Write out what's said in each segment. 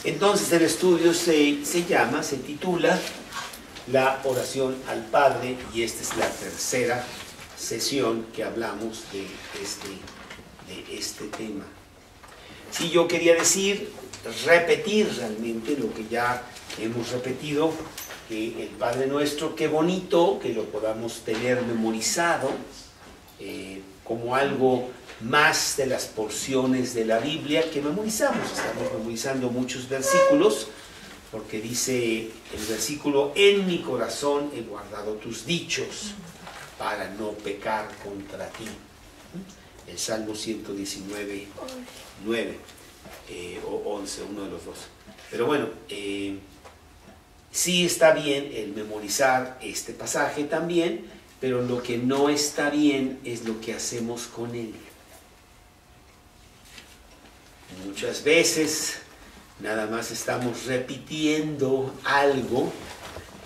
Entonces el estudio se titula La oración al Padre, y esta es la tercera sesión que hablamos de este tema. Sí, yo quería repetir realmente lo que ya hemos repetido, que el Padre Nuestro, qué bonito que lo podamos tener memorizado como algo más de las porciones de la Biblia que memorizamos. Estamos memorizando muchos versículos, porque dice el versículo: en mi corazón he guardado tus dichos para no pecar contra ti. El Salmo 119, 9 o 11, uno de los dos. Pero bueno, sí está bien el memorizar este pasaje también, pero lo que no está bien es lo que hacemos con él. Muchas veces nada más estamos repitiendo algo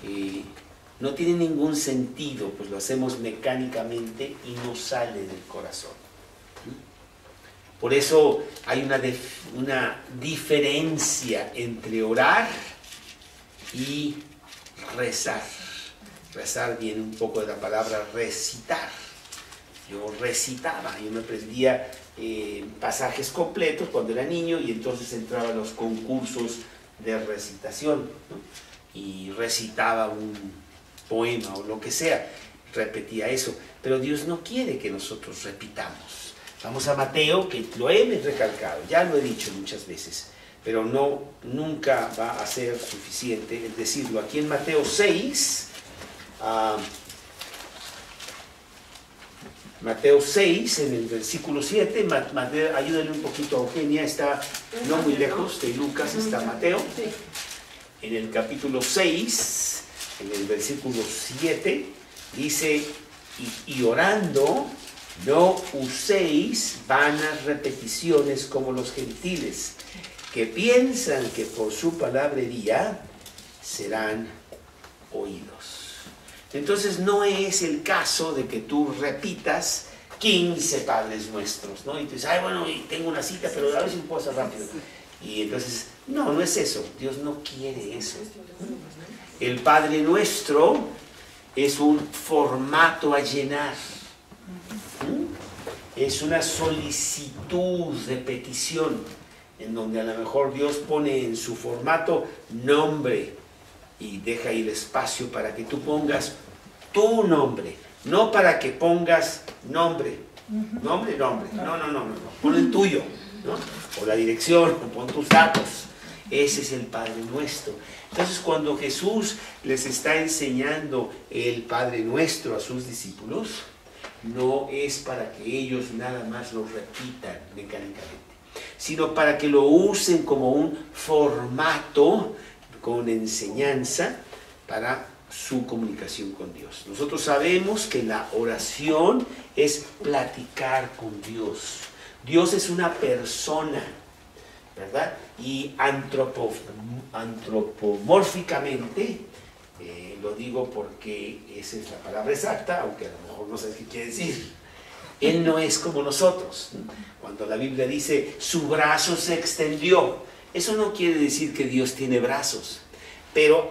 que no tiene ningún sentido, pues lo hacemos mecánicamente y no sale del corazón. Por eso hay una diferencia entre orar y rezar. Rezar viene un poco de la palabra recitar. Yo recitaba, yo me aprendía pasajes completos cuando era niño, y entonces entraba a los concursos de recitación, ¿no? Y recitaba un poema o lo que sea, repetía eso. Pero Dios no quiere que nosotros repitamos. Vamos a Mateo, que lo he recalcado, ya lo he dicho muchas veces, pero nunca va a ser suficiente el decirlo. Aquí en Mateo 6, Mateo 6, en el versículo 7, ayúdale un poquito a Eugenia, está no muy lejos de Lucas, está Mateo. En el capítulo 6, en el versículo 7, dice: y orando, no uséis vanas repeticiones como los gentiles, que piensan que por su palabrería serán oídos. Entonces no es el caso de que tú repitas 15 Padres Nuestros, ¿no? Y tú dices: ay, bueno, y tengo una cita, pero a ver si puedo hacer rápido. Y entonces, no es eso. Dios no quiere eso. El Padre Nuestro es un formato a llenar. Es una solicitud de petición, en donde a lo mejor Dios pone en su formato nombre y deja ahí el espacio para que tú pongas tu nombre, no para que pongas nombre. No, pon el tuyo, ¿no? O la dirección, o pon tus datos. Ese es el Padre Nuestro. Entonces, cuando Jesús les está enseñando el Padre Nuestro a sus discípulos, no es para que ellos nada más lo repitan mecánicamente, sino para que lo usen como un formato con enseñanza para su comunicación con Dios. Nosotros sabemos que la oración es platicar con Dios. Dios es una persona, ¿verdad? Y antropomórficamente, lo digo porque esa es la palabra exacta, aunque a lo mejor no sabes qué quiere decir. Él no es como nosotros. Cuando la Biblia dice su brazo se extendió, eso no quiere decir que Dios tiene brazos, pero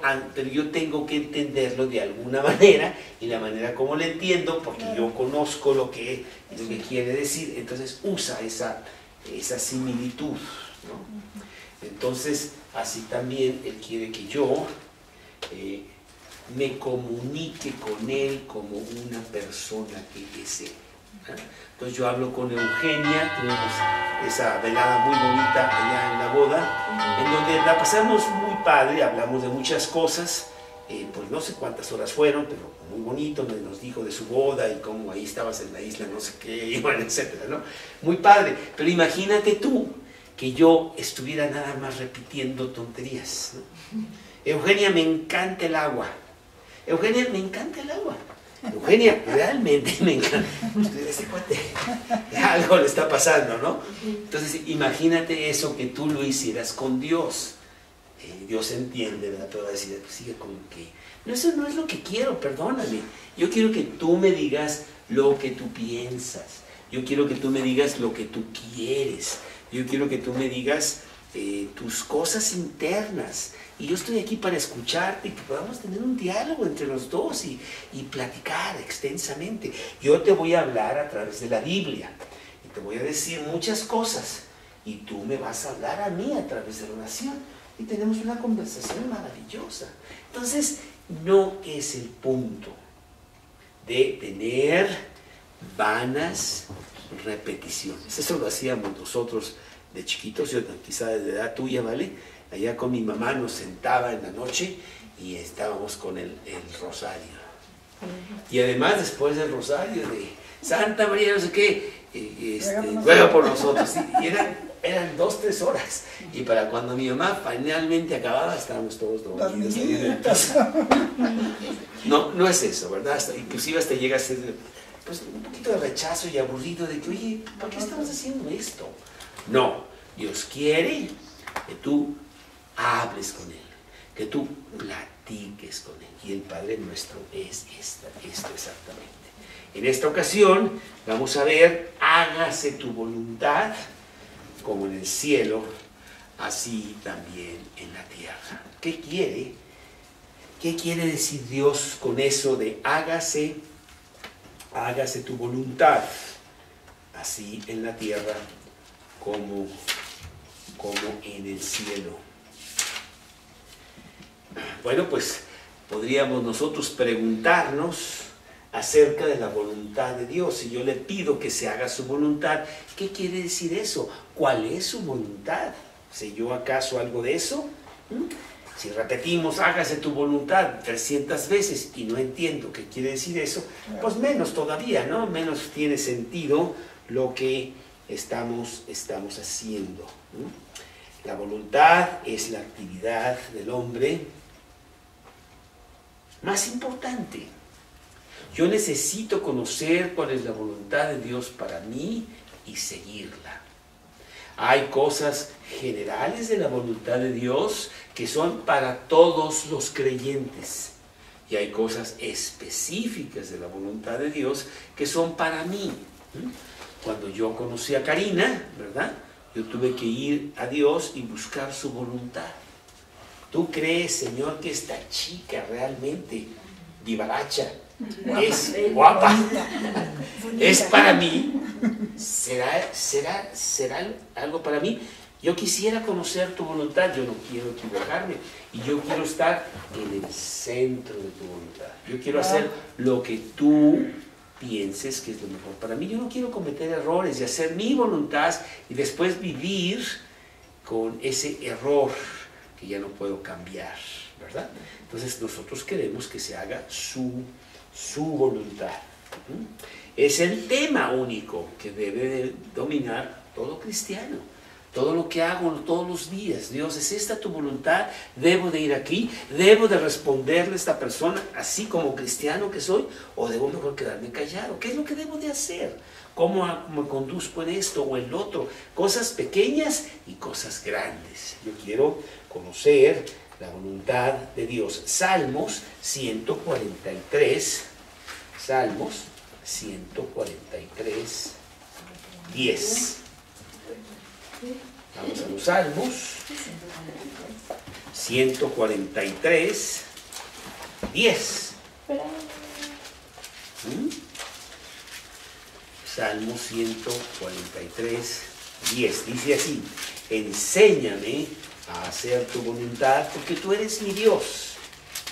yo tengo que entenderlo de alguna manera, y la manera como lo entiendo, porque yo conozco lo que quiere decir, entonces usa esa similitud, ¿no? Entonces, así también Él quiere que yo me comunique con Él como una persona que es Él. Entonces yo hablo con Eugenia, tuvimos esa velada muy bonita allá en la boda, en donde la pasamos muy padre, hablamos de muchas cosas, pues no sé cuántas horas fueron, pero muy bonito, nos dijo de su boda y cómo ahí estabas en la isla, no sé qué, y bueno, etcétera, ¿no? Muy padre, pero imagínate tú que yo estuviera nada más repitiendo tonterías, ¿no? Eugenia, me encanta el agua. Eugenia, me encanta el agua. Eugenia, realmente me encanta. Ese cuate, algo le está pasando, ¿no? Entonces, imagínate eso, que tú lo hicieras con Dios. Dios entiende, ¿verdad? Pero va a decir: pues sigue con que no, eso no es lo que quiero, perdóname. Yo quiero que tú me digas lo que tú piensas. Yo quiero que tú me digas lo que tú quieres. Yo quiero que tú me digas tus cosas internas. Y yo estoy aquí para escucharte y que podamos tener un diálogo entre los dos y platicar extensamente. Yo te voy a hablar a través de la Biblia y te voy a decir muchas cosas y tú me vas a hablar a mí a través de la oración y tenemos una conversación maravillosa. Entonces, no es el punto de tener vanas repeticiones. Eso lo hacíamos nosotros de chiquitos, yo quizá de edad tuya, ¿vale? Allá con mi mamá nos sentaba en la noche y estábamos con el rosario. Y además después del rosario de Santa María, no sé qué, ruega por nosotros. Y eran 2-3 horas. Y para cuando mi mamá finalmente acababa, estábamos todos dormidos ahí en el piso. No es eso, ¿verdad? Inclusive hasta llega a ser pues, un poquito de rechazo y aburrido de que, oye, ¿por qué estamos haciendo esto? No, Dios quiere que tú hables con Él, que tú platiques con Él. Y el Padre Nuestro es esto exactamente. En esta ocasión vamos a ver, hágase tu voluntad como en el cielo, así también en la tierra. ¿Qué quiere? ¿Qué quiere decir Dios con eso de hágase tu voluntad, así en la tierra como en el cielo? Bueno, pues podríamos nosotros preguntarnos acerca de la voluntad de Dios. Si yo le pido que se haga su voluntad, ¿qué quiere decir eso? ¿Cuál es su voluntad? ¿Sé yo acaso algo de eso? Si repetimos, hágase tu voluntad 300 veces y no entiendo qué quiere decir eso, pues menos todavía, ¿no? Menos tiene sentido lo que estamos haciendo. La voluntad es la actividad del hombre más importante. Yo necesito conocer cuál es la voluntad de Dios para mí y seguirla. Hay cosas generales de la voluntad de Dios que son para todos los creyentes. Y hay cosas específicas de la voluntad de Dios que son para mí. Cuando yo conocí a Karina, ¿verdad? Yo tuve que ir a Dios y buscar su voluntad. ¿Tú crees, Señor, que esta chica realmente vivaracha, es guapa, es para mí? ¿Será algo para mí? Yo quisiera conocer tu voluntad, yo no quiero equivocarme y yo quiero estar en el centro de tu voluntad. Yo quiero hacer lo que tú pienses que es lo mejor para mí. Yo no quiero cometer errores y hacer mi voluntad y después vivir con ese error que ya no puedo cambiar, ¿verdad? Entonces nosotros queremos que se haga su voluntad. Es el tema único que debe de dominar todo cristiano. Todo lo que hago todos los días. Dios, ¿es esta tu voluntad? ¿Debo de ir aquí? ¿Debo de responderle a esta persona así como cristiano que soy? ¿O debo mejor quedarme callado? ¿Qué es lo que debo de hacer? ¿Cómo me conduzco en esto o en lo otro? Cosas pequeñas y cosas grandes. Yo quiero conocer la voluntad de Dios. Salmos 143. Salmos 143, 10. Vamos a los Salmos 143, 10. Salmos 143, 10. Dice así: enséñame a hacer tu voluntad, porque tú eres mi Dios.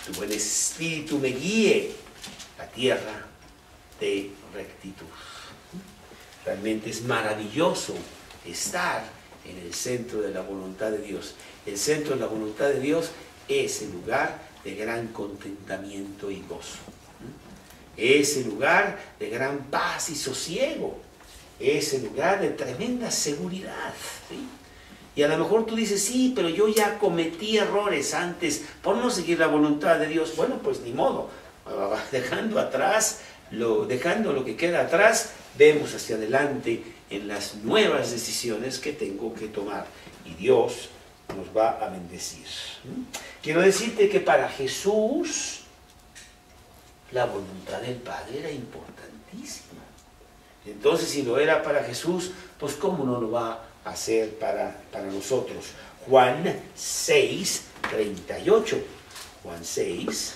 Tu buen espíritu me guíe a tierra de rectitud. Realmente es maravilloso estar en el centro de la voluntad de Dios. El centro de la voluntad de Dios es el lugar de gran contentamiento y gozo. Es el lugar de gran paz y sosiego. Es el lugar de tremenda seguridad, ¿sí? Y a lo mejor tú dices, sí, pero yo ya cometí errores antes por no seguir la voluntad de Dios. Bueno, pues ni modo. Dejando lo que queda atrás, vemos hacia adelante en las nuevas decisiones que tengo que tomar. Y Dios nos va a bendecir. Quiero decirte que para Jesús la voluntad del Padre era importantísima. Entonces, si lo era para Jesús, pues ¿cómo no lo va a hacer para nosotros? Juan 6, 38. Juan 6,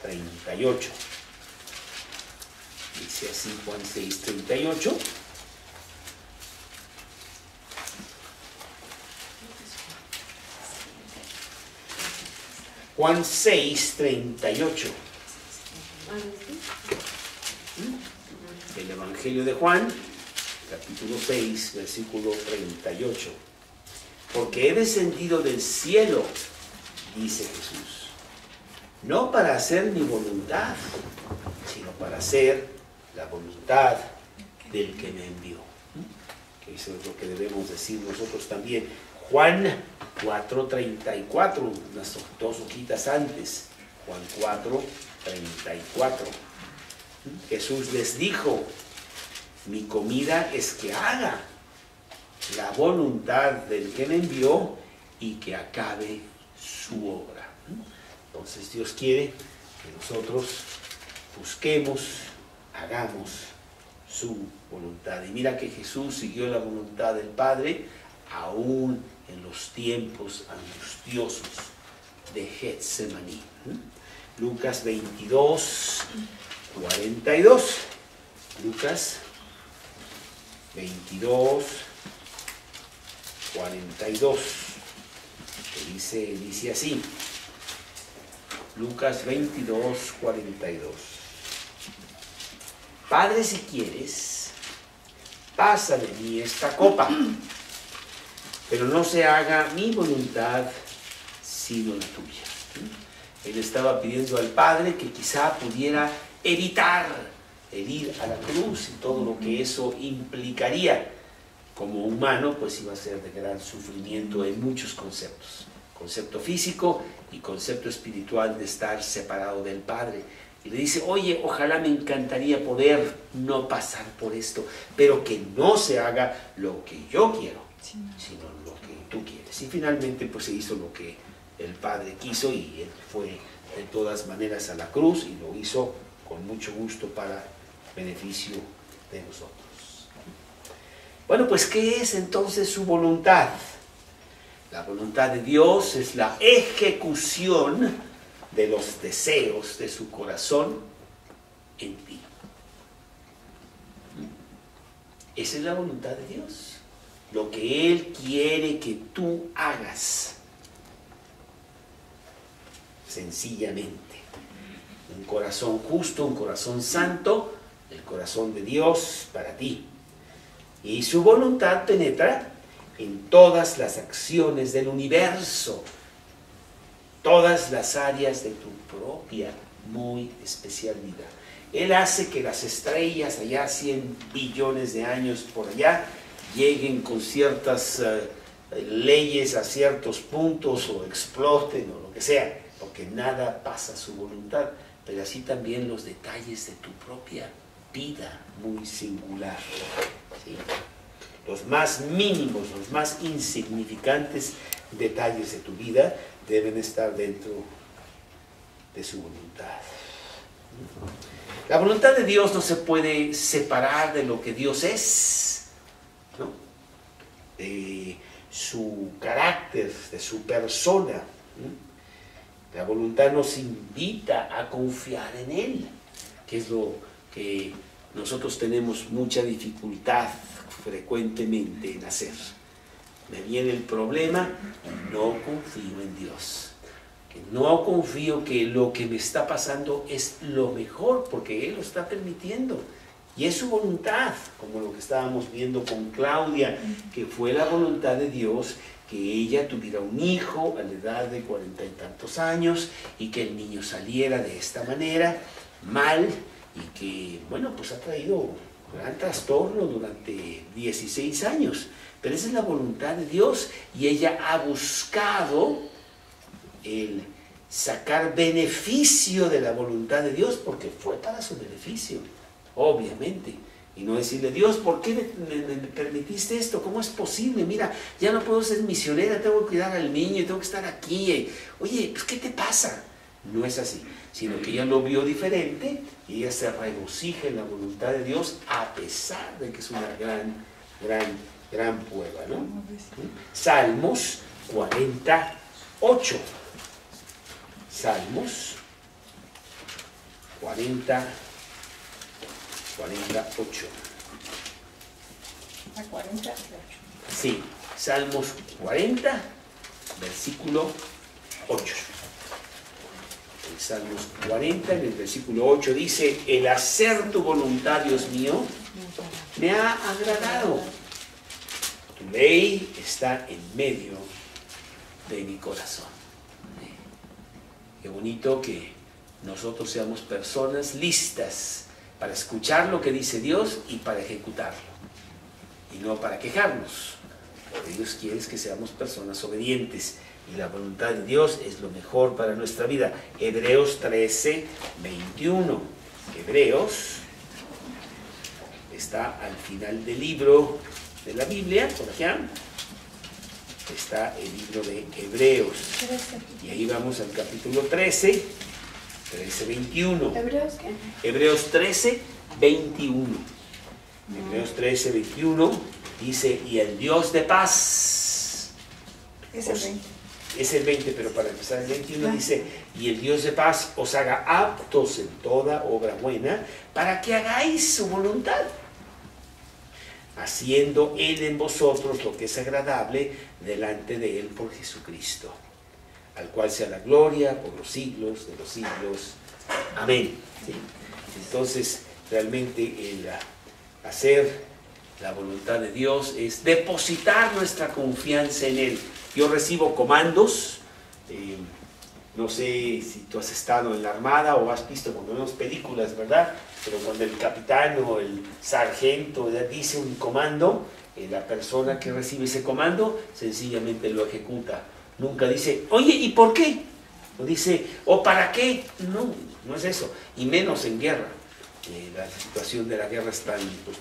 38. Dice así Juan 6, 38. Juan 6, 38. El Evangelio de Juan, capítulo 6, versículo 38. Porque he descendido del cielo, dice Jesús, no para hacer mi voluntad, sino para hacer la voluntad del que me envió. Que eso es lo que debemos decir nosotros también. Juan 4:34, unas dos hojitas antes. Juan 4:34. Jesús les dijo, mi comida es que haga la voluntad del que me envió y que acabe su obra. Entonces Dios quiere que nosotros busquemos, hagamos su voluntad. Y mira que Jesús siguió la voluntad del Padre aún en los tiempos angustiosos de Getsemaní. Lucas 22, 42. Lucas 22, 42. Dice así. Lucas 22, 42. Padre, si quieres, pasa de mí esta copa, pero no se haga mi voluntad sino la tuya. Él estaba pidiendo al Padre que quizá pudiera evitar el ir a la cruz y todo lo que eso implicaría. Como humano, pues iba a ser de gran sufrimiento en muchos conceptos. Concepto físico y concepto espiritual de estar separado del Padre. Y le dice, oye, ojalá me encantaría poder no pasar por esto, pero que no se haga lo que yo quiero, sino lo que tú quieres. Y finalmente pues se hizo lo que el Padre quiso y él fue de todas maneras a la cruz y lo hizo con mucho gusto para beneficio de nosotros. Bueno, pues ¿qué es entonces su voluntad? La voluntad de Dios es la ejecución de los deseos de su corazón en ti. Esa es la voluntad de Dios. Lo que Él quiere que tú hagas. Sencillamente. Un corazón justo, un corazón santo, el corazón de Dios para ti. Y su voluntad penetra en todas las acciones del universo, todas las áreas de tu propia muy especial vida. Él hace que las estrellas allá 100 billones de años por allá lleguen con ciertas leyes a ciertos puntos o exploten o lo que sea, porque nada pasa a su voluntad, pero así también los detalles de tu propia vida muy singular. ¿Sí? Los más mínimos, los más insignificantes detalles de tu vida deben estar dentro de su voluntad. La voluntad de Dios no se puede separar de lo que Dios es, ¿no? De su carácter, de su persona. La voluntad nos invita a confiar en Él, que es lo que nosotros tenemos mucha dificultad frecuentemente en hacer. Me viene el problema y no confío en Dios. Que no confío que lo que me está pasando es lo mejor, porque Él lo está permitiendo. Y es su voluntad, como lo que estábamos viendo con Claudia, que fue la voluntad de Dios que ella tuviera un hijo a la edad de 40 y tantos años y que el niño saliera de esta manera, mal, y que, bueno, pues ha traído gran trastorno durante 16 años. Pero esa es la voluntad de Dios y ella ha buscado el sacar beneficio de la voluntad de Dios porque fue para su beneficio, obviamente. Y no decirle, Dios, ¿por qué me permitiste esto? ¿Cómo es posible? Mira, ya no puedo ser misionera, tengo que cuidar al niño, tengo que estar aquí. Oye, pues ¿qué te pasa? No es así, sino que ella lo vio diferente y ella se regocija en la voluntad de Dios a pesar de que es una gran Gran prueba, ¿no? Salmos 48. Salmos 48. A 48. Sí, Salmos 40, versículo 8. En Salmos 40, en el versículo 8 dice: el hacer tu voluntad, Dios mío, me ha agradado. Tu ley está en medio de mi corazón. Qué bonito que nosotros seamos personas listas para escuchar lo que dice Dios y para ejecutarlo. Y no para quejarnos. Porque Dios quiere que seamos personas obedientes. Y la voluntad de Dios es lo mejor para nuestra vida. Hebreos 13, 21. Hebreos está al final del libro de la Biblia, por allá. Está el libro de Hebreos. Y ahí vamos al capítulo 13, 21. ¿Hebreos qué? Hebreos 13, 21. Hebreos 13, 21 dice: y el Dios de paz. Es el 20. Es el 20, pero para empezar el 21 dice: y el Dios de paz os haga aptos en toda obra buena, para que hagáis su voluntad, haciendo Él en vosotros lo que es agradable delante de Él por Jesucristo, al cual sea la gloria por los siglos de los siglos. Amén. ¿Sí? Entonces, realmente el hacer la voluntad de Dios es depositar nuestra confianza en Él. Yo recibo comandos, no sé si tú has estado en la Armada o has visto cuando vemos películas, ¿verdad? Pero cuando el capitán o el sargento dice un comando, la persona que recibe ese comando sencillamente lo ejecuta. Nunca dice: oye, ¿y por qué? No dice: ¿o para qué? No, no es eso. Y menos en guerra. La situación de la guerra es tan, pues,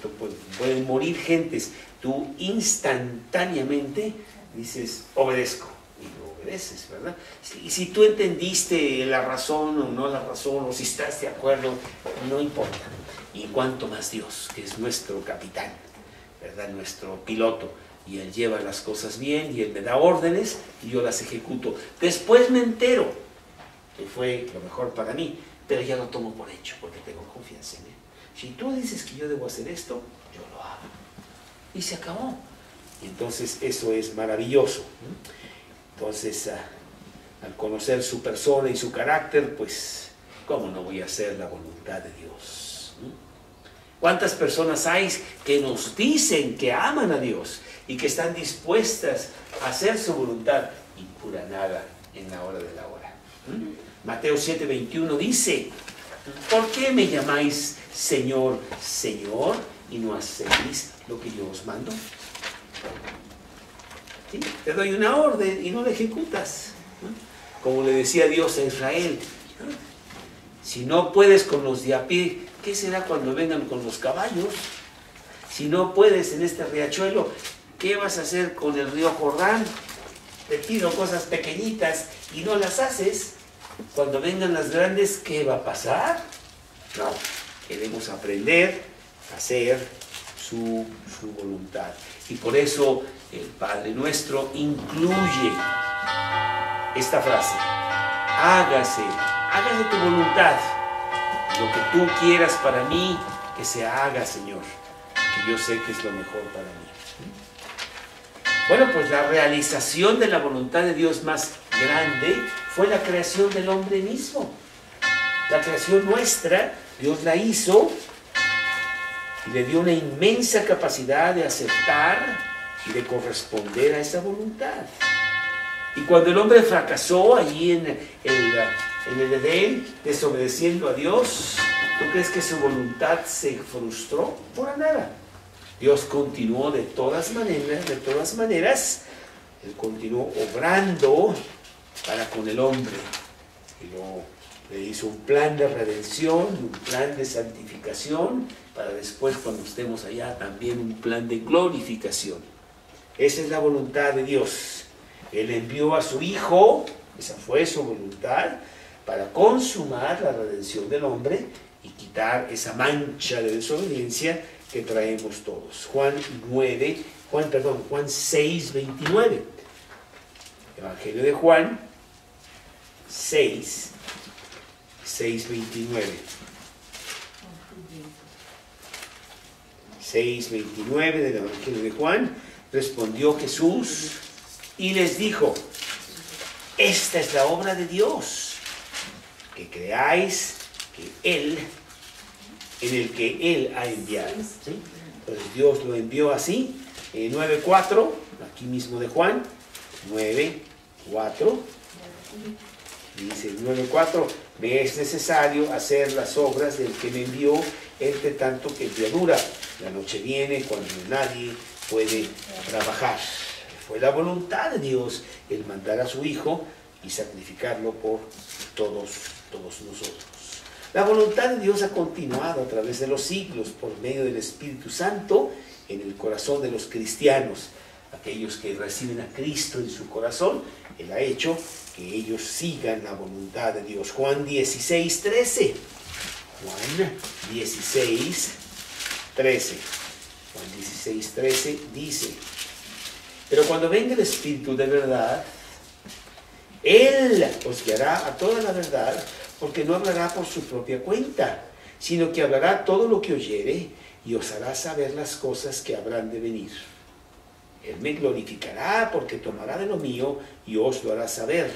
pueden morir gentes. Tú instantáneamente dices: obedezco. Y lo obedeces, ¿verdad? Y si tú entendiste la razón o no la razón, o si estás de acuerdo, no importa. Y cuanto más Dios, que es nuestro capitán, ¿verdad? Nuestro piloto. Y Él lleva las cosas bien, y Él me da órdenes, y yo las ejecuto. Después me entero que fue lo mejor para mí, pero ya lo tomo por hecho, porque tengo confianza en Él. Si tú dices que yo debo hacer esto, yo lo hago. Y se acabó. Y entonces eso es maravilloso. Entonces, al conocer su persona y su carácter, pues, ¿cómo no voy a hacer la voluntad de Dios? ¿Cuántas personas hay que nos dicen que aman a Dios y que están dispuestas a hacer su voluntad, y pura nada en la hora de la hora? Mateo 7, 21 dice: ¿por qué me llamáis Señor, Señor, y no hacéis lo que yo os mando? ¿Sí? Te doy una orden y no la ejecutas. Como le decía Dios a Israel: si no puedes con los de a pie, ¿qué será cuando vengan con los caballos? Si no puedes en este riachuelo, ¿qué vas a hacer con el río Jordán? Te pido cosas pequeñitas y no las haces. Cuando vengan las grandes, ¿qué va a pasar? No, queremos aprender a hacer su voluntad. Y por eso el Padre Nuestro incluye esta frase: hágase tu voluntad. Lo que tú quieras para mí, que se haga, Señor, que yo sé que es lo mejor para mí. Bueno, pues la realización de la voluntad de Dios más grande fue la creación del hombre mismo. La creación nuestra, Dios la hizo y le dio una inmensa capacidad de aceptar y de corresponder a esa voluntad. Y cuando el hombre fracasó allí en el Edén, desobedeciendo a Dios, ¿tú crees que su voluntad se frustró? Por nada. Dios continuó de todas maneras, Él continuó obrando para con el hombre. Y le hizo un plan de redención, un plan de santificación, para después, cuando estemos allá, también un plan de glorificación. Esa es la voluntad de Dios. Él envió a su Hijo, esa fue su voluntad, para consumar la redención del hombre y quitar esa mancha de desobediencia que traemos todos. Juan 9, Juan 6, 29. Evangelio de Juan 6, 29. 6:29 del Evangelio de Juan. Respondió Jesús y les dijo: esta es la obra de Dios, que creáis que Él, en el que Él ha enviado. ¿Sí? Entonces Dios lo envió así. 9:4, aquí mismo de Juan, 9:4. Dice 9:4, me es necesario hacer las obras del que me envió, entre tanto que el día dura. La noche viene cuando nadie puede trabajar. Fue la voluntad de Dios el mandar a su Hijo y sacrificarlo por todos nosotros. La voluntad de Dios ha continuado a través de los siglos por medio del Espíritu Santo en el corazón de los cristianos. Aquellos que reciben a Cristo en su corazón, Él ha hecho que ellos sigan la voluntad de Dios. Juan 16:13. Juan 16:13. Juan 16:13 dice: pero cuando venga el Espíritu de verdad, Él os guiará a toda la verdad, porque no hablará por su propia cuenta, sino que hablará todo lo que oyere y os hará saber las cosas que habrán de venir. Él me glorificará porque tomará de lo mío y os lo hará saber.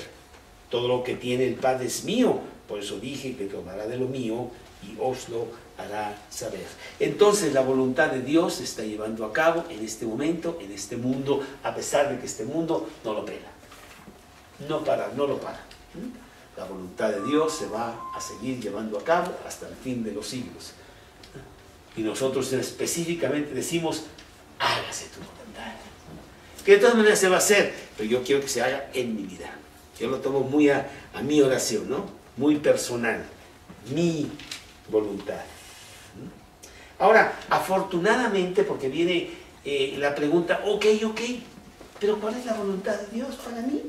Todo lo que tiene el Padre es mío, por eso dije que tomará de lo mío y os lo hará saber. Entonces la voluntad de Dios se está llevando a cabo en este momento, en este mundo, a pesar de que este mundo no lo pela. No lo para. La voluntad de Dios se va a seguir llevando a cabo hasta el fin de los siglos. Y nosotros específicamente decimos: hágase tu voluntad. Que de todas maneras se va a hacer, pero yo quiero que se haga en mi vida. Yo lo tomo muy a mi oración, ¿no? Muy personal. Mi voluntad. Ahora, afortunadamente, porque viene la pregunta: ok, pero ¿cuál es la voluntad de Dios para mí?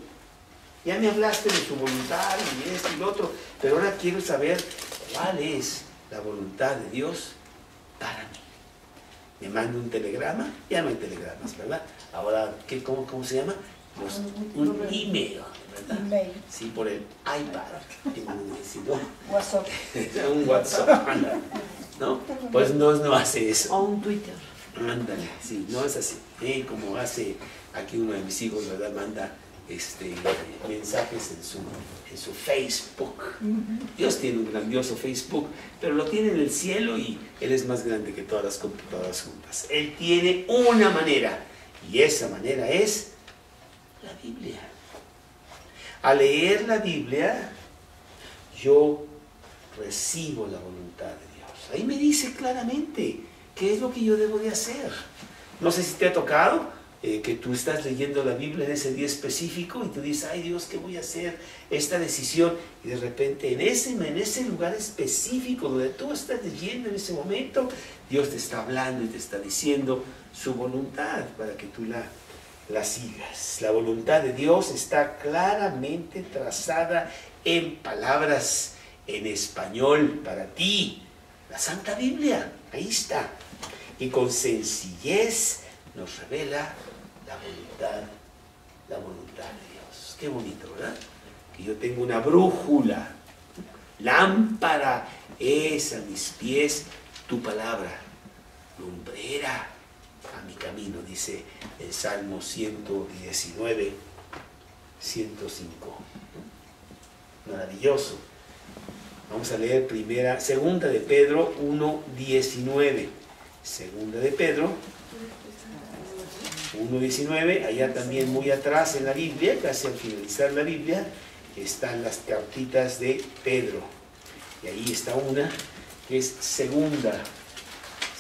Ya me hablaste de tu voluntad y esto y lo otro, pero ahora quiero saber cuál es la voluntad de Dios para mí. Me mando un telegrama, ya no hay telegramas, ¿verdad? Ahora, ¿cómo se llama? Un email, ¿verdad? Email. Sí, por el iPad. WhatsApp. Un WhatsApp, ¿no? Pues no hace eso. O un Twitter. Ándale, sí, no es así. Como hace aquí uno de mis hijos, ¿verdad? Manda mensajes en su Facebook. Dios tiene un grandioso Facebook, pero lo tiene en el cielo y Él es más grande que todas las computadoras juntas. Él tiene una manera, y esa manera es la Biblia. Al leer la Biblia, yo recibo la voluntad de Dios. Ahí me dice claramente qué es lo que yo debo de hacer. No sé si te ha tocado que tú estás leyendo la Biblia en ese día específico y tú dices: ay Dios, ¿qué voy a hacer? Esta decisión. Y de repente en ese lugar específico donde tú estás leyendo en ese momento, Dios te está hablando y te está diciendo su voluntad para que tú la sigas. La voluntad de Dios está claramente trazada en palabras en español para ti. La Santa Biblia, ahí está. Y con sencillez nos revela la voluntad de Dios. Qué bonito, ¿verdad? Que yo tengo una brújula. Lámpara es a mis pies tu palabra, lumbrera a mi camino, dice el Salmo 119, 105. Maravilloso. Vamos a leer segunda de Pedro 1:19. Segunda de Pedro 1:19, allá también muy atrás en la Biblia, casi al finalizar la Biblia, están las cartitas de Pedro. Y ahí está una que es segunda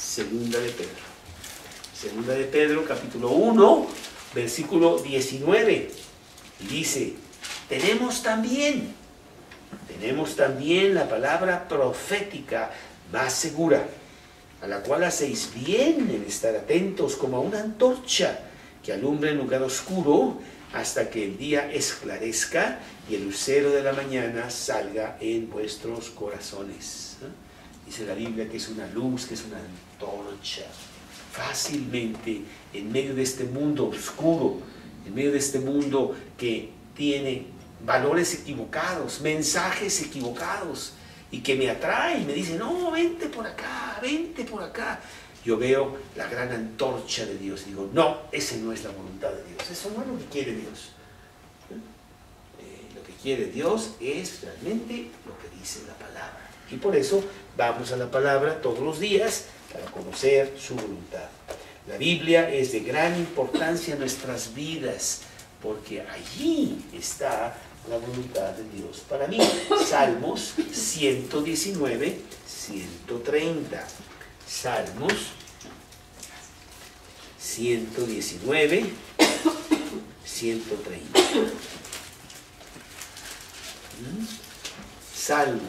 de Pedro. Segunda de Pedro, capítulo 1, versículo 19. Y dice: tenemos también la palabra profética más segura, a la cual hacéis bien en estar atentos como a una antorcha que alumbra en lugar oscuro hasta que el día esclarezca y el lucero de la mañana salga en vuestros corazones. Dice la Biblia que es una luz, que es una antorcha. fácilmente en medio de este mundo oscuro, en medio de este mundo que tiene valores equivocados, mensajes equivocados, y que me atrae y me dice, no, vente por acá, vente por acá. Yo veo la gran antorcha de Dios y digo, no, esa no es la voluntad de Dios, eso no es lo que quiere Dios. Lo que quiere Dios es realmente lo que dice la palabra. Y por eso vamos a la palabra todos los días para conocer su voluntad. La Biblia es de gran importancia en nuestras vidas, porque allí está la voluntad de Dios. Para mí, Salmos 119, 130. Salmos 119, 130. Salmos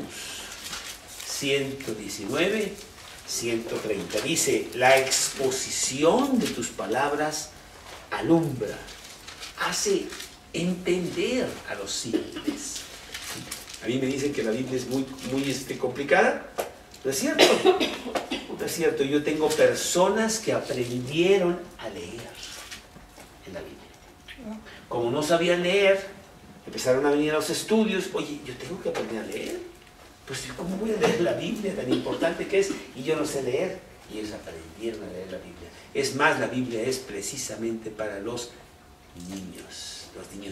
119, 130. Dice, la exposición de tus palabras alumbra, hace entender a los simples. A mí me dicen que la Biblia es muy complicada. ¿No es cierto? No es cierto. Yo tengo personas que aprendieron a leer en la Biblia. Como no sabían leer, empezaron a venir a los estudios. Oye, yo tengo que aprender a leer. Pues, ¿cómo voy a leer la Biblia tan importante que es? Y yo no sé leer. Y ellos aprendieron a leer la Biblia. Es más, la Biblia es precisamente para los niños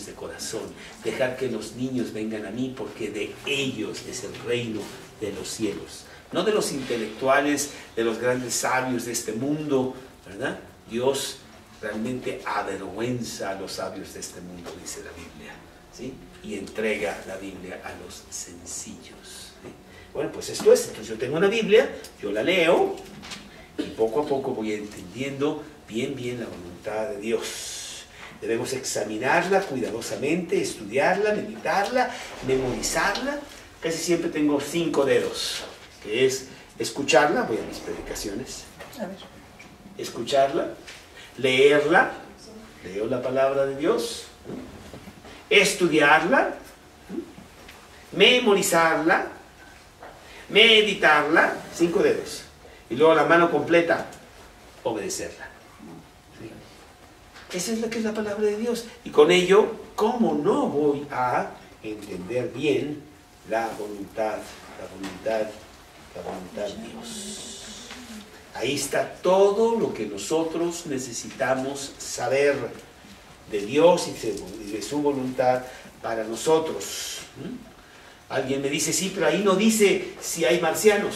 de corazón. Dejar que los niños vengan a mí, porque de ellos es el reino de los cielos. No de los intelectuales, de los grandes sabios de este mundo, ¿verdad? Dios realmente avergüenza a los sabios de este mundo, dice la Biblia, ¿sí? Y entrega la Biblia a los sencillos, ¿sí? Bueno, pues esto es. Entonces yo tengo una Biblia, yo la leo, y poco a poco voy entendiendo bien la voluntad de Dios. Debemos examinarla cuidadosamente, estudiarla, meditarla, memorizarla. Casi siempre tengo 5 dedos, que es escucharla, voy a mis predicaciones, escucharla, leerla, leo la palabra de Dios, estudiarla, memorizarla, meditarla, 5 dedos, y luego la mano completa, obedecerla. Esa es la que es la palabra de Dios. Y con ello, ¿cómo no voy a entender bien la voluntad de Dios? Ahí está todo lo que nosotros necesitamos saber de Dios y de su voluntad para nosotros. Alguien me dice, sí, pero ahí no dice si hay marcianos,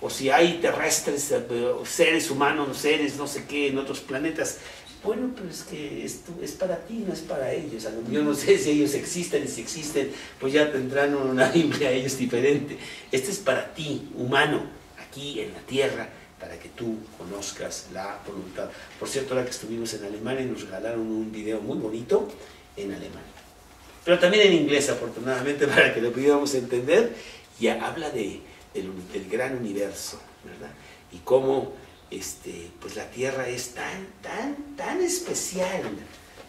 o si hay terrestres, seres humanos, seres no sé qué en otros planetas. Bueno, pero es que esto es para ti, no es para ellos. Yo no sé si ellos existen, y si existen, pues ya tendrán una Biblia ellos diferente. Este es para ti, humano, aquí en la tierra, para que tú conozcas la voluntad. Por cierto, ahora que estuvimos en Alemania, nos regalaron un video muy bonito en alemán, pero también en inglés, afortunadamente, para que lo pudiéramos entender. Y habla del gran universo, ¿verdad? Y cómo pues la tierra es tan especial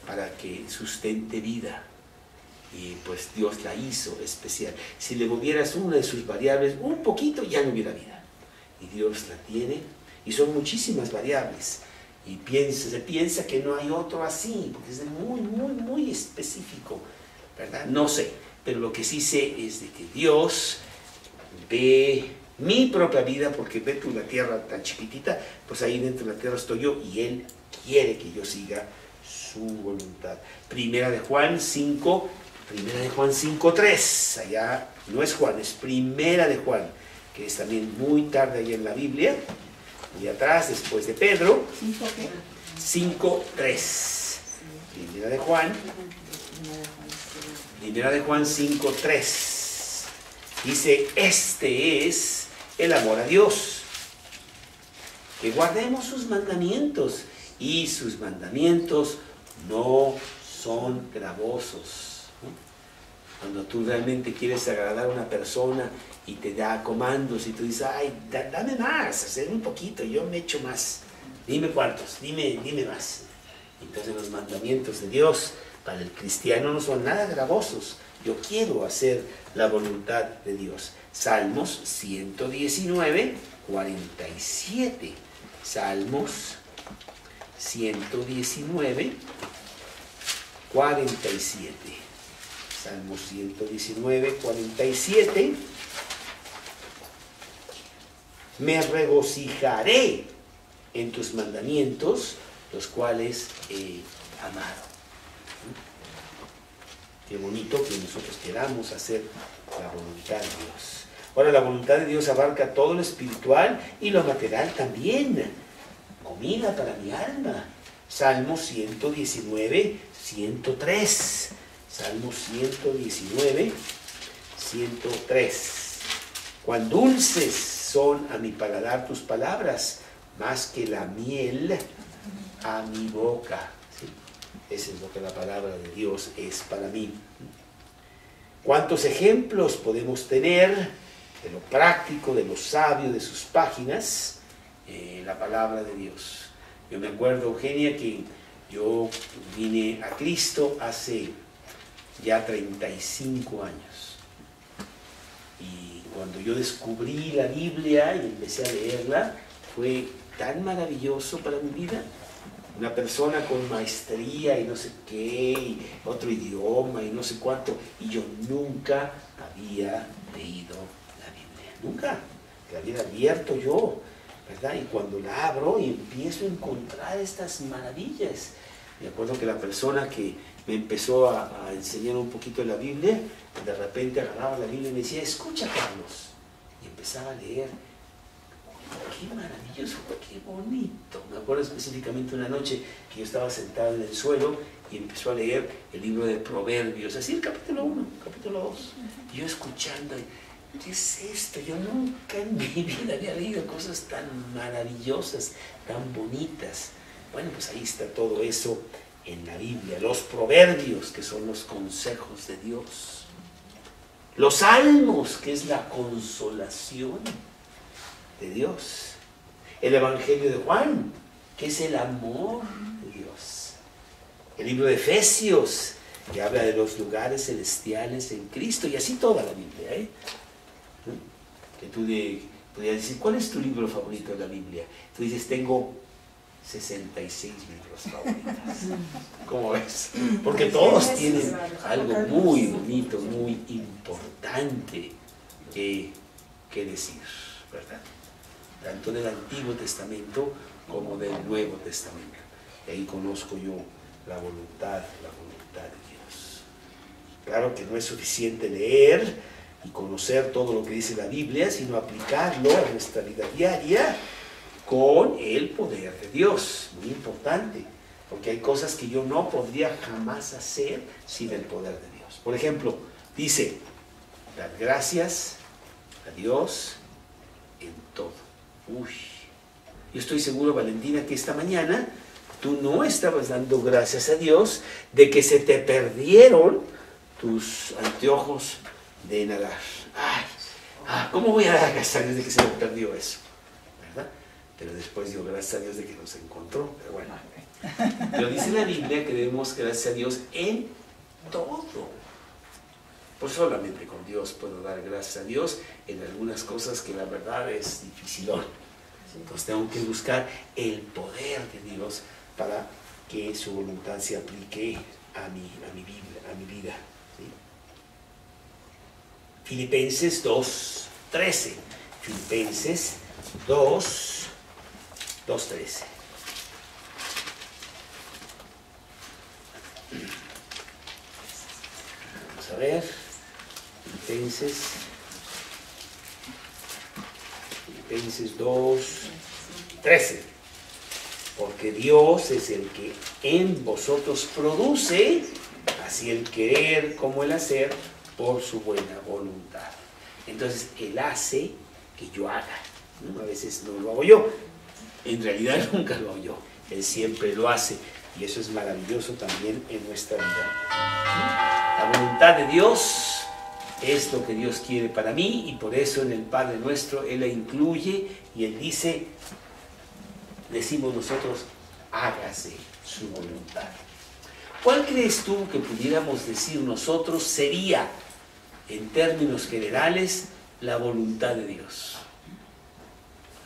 para que sustente vida. Y pues Dios la hizo especial. Si le movieras una de sus variables un poquito, ya no hubiera vida. Y Dios la tiene, y son muchísimas variables. Y se piensa que no hay otro así, porque es muy específico, ¿verdad? No sé, pero lo que sí sé es de que Dios ve mi propia vida, porque ve tú la tierra tan chiquitita, pues ahí dentro de la tierra estoy yo, y Él quiere que yo siga su voluntad. Primera de Juan 5:3, allá no es Juan, es Primera de Juan, que es también muy tarde ahí en la Biblia, muy atrás, después de Pedro. 5:3. Primera de Juan 5:3. Dice, este es el amor a Dios, que guardemos sus mandamientos, y sus mandamientos no son gravosos. Cuando tú realmente quieres agradar a una persona y te da comandos y tú dices, ay, dame más, hacer un poquito, yo me echo más, dime cuántos, dime más. Entonces los mandamientos de Dios para el cristiano no son nada gravosos. Yo quiero hacer la voluntad de Dios. Salmos 119, 47. Salmos 119, 47. Salmo 119, 47. Me regocijaré en tus mandamientos, los cuales he amado. Qué bonito que nosotros queramos hacer la voluntad de Dios. Ahora, la voluntad de Dios abarca todo lo espiritual y lo material también. Comida para mi alma. Salmo 119, 103. Salmo 119, 103. Cuán dulces son a mi paladar tus palabras, más que la miel a mi boca. ¿Sí? Eso es lo que la palabra de Dios es para mí. ¿Cuántos ejemplos podemos tener de lo práctico, de lo sabio de sus páginas? La palabra de Dios. Yo me acuerdo, Eugenia, que yo vine a Cristo hace ya 35 años. Y cuando yo descubrí la Biblia y empecé a leerla, fue tan maravilloso para mi vida. Una persona con maestría y no sé qué, y otro idioma y no sé cuánto, y yo nunca había leído la Biblia, nunca, la había abierto yo, ¿verdad? Y cuando la abro y empiezo a encontrar estas maravillas, me acuerdo que la persona que me empezó a enseñar un poquito de la Biblia, de repente agarraba la Biblia y me decía, escucha, Carlos, y empezaba a leer. Qué maravilloso, qué bonito. Me acuerdo específicamente una noche que yo estaba sentado en el suelo y empezó a leer el libro de Proverbios, así el capítulo 1, capítulo 2. Y yo escuchando, ¿qué es esto? Yo nunca en mi vida había leído cosas tan maravillosas, tan bonitas. Bueno, pues ahí está todo eso en la Biblia. Los proverbios, que son los consejos de Dios. Los salmos, que es la consolación de Dios. El Evangelio de Juan, que es el amor de Dios. El libro de Efesios, que habla de los lugares celestiales en Cristo, y así toda la Biblia, ¿eh? Que tú podrías decir, ¿cuál es tu libro favorito de la Biblia? Tú dices, tengo 66 libros favoritos. ¿Cómo ves? Porque todos tienen algo muy bonito, muy importante que decir, ¿verdad? Tanto del Antiguo Testamento como del Nuevo Testamento. Y ahí conozco yo la voluntad de Dios. Claro que no es suficiente leer y conocer todo lo que dice la Biblia, sino aplicarlo a nuestra vida diaria con el poder de Dios. Muy importante, porque hay cosas que yo no podría jamás hacer sin el poder de Dios. Por ejemplo, dice, dar gracias a Dios en todo. Uy, yo estoy seguro, Valentina, que esta mañana tú no estabas dando gracias a Dios de que se te perdieron tus anteojos de nadar. Ay, ¿cómo voy a dar gracias a Dios de que se me perdió eso? ¿Verdad? Pero después dio gracias a Dios de que los encontró. Pero bueno, pero dice la Biblia que debemos gracias a Dios en todo. Pues solamente con Dios puedo dar gracias a Dios en algunas cosas que la verdad es dificilón. Entonces tengo que buscar el poder de Dios para que su voluntad se aplique a mi vida. ¿Sí? Filipenses 2:13. Filipenses 2:13. Vamos a ver. Filipenses 2:13. Porque Dios es el que en vosotros produce así el querer como el hacer por su buena voluntad. Entonces Él hace que yo haga, ¿no? A veces no lo hago yo, en realidad nunca lo hago yo, Él siempre lo hace, y eso es maravilloso también en nuestra vida. La voluntad de Dios es lo que Dios quiere para mí, y por eso en el Padre Nuestro Él la incluye y Él dice, decimos nosotros, hágase su voluntad. ¿Cuál crees tú que pudiéramos decir nosotros sería, en términos generales, la voluntad de Dios?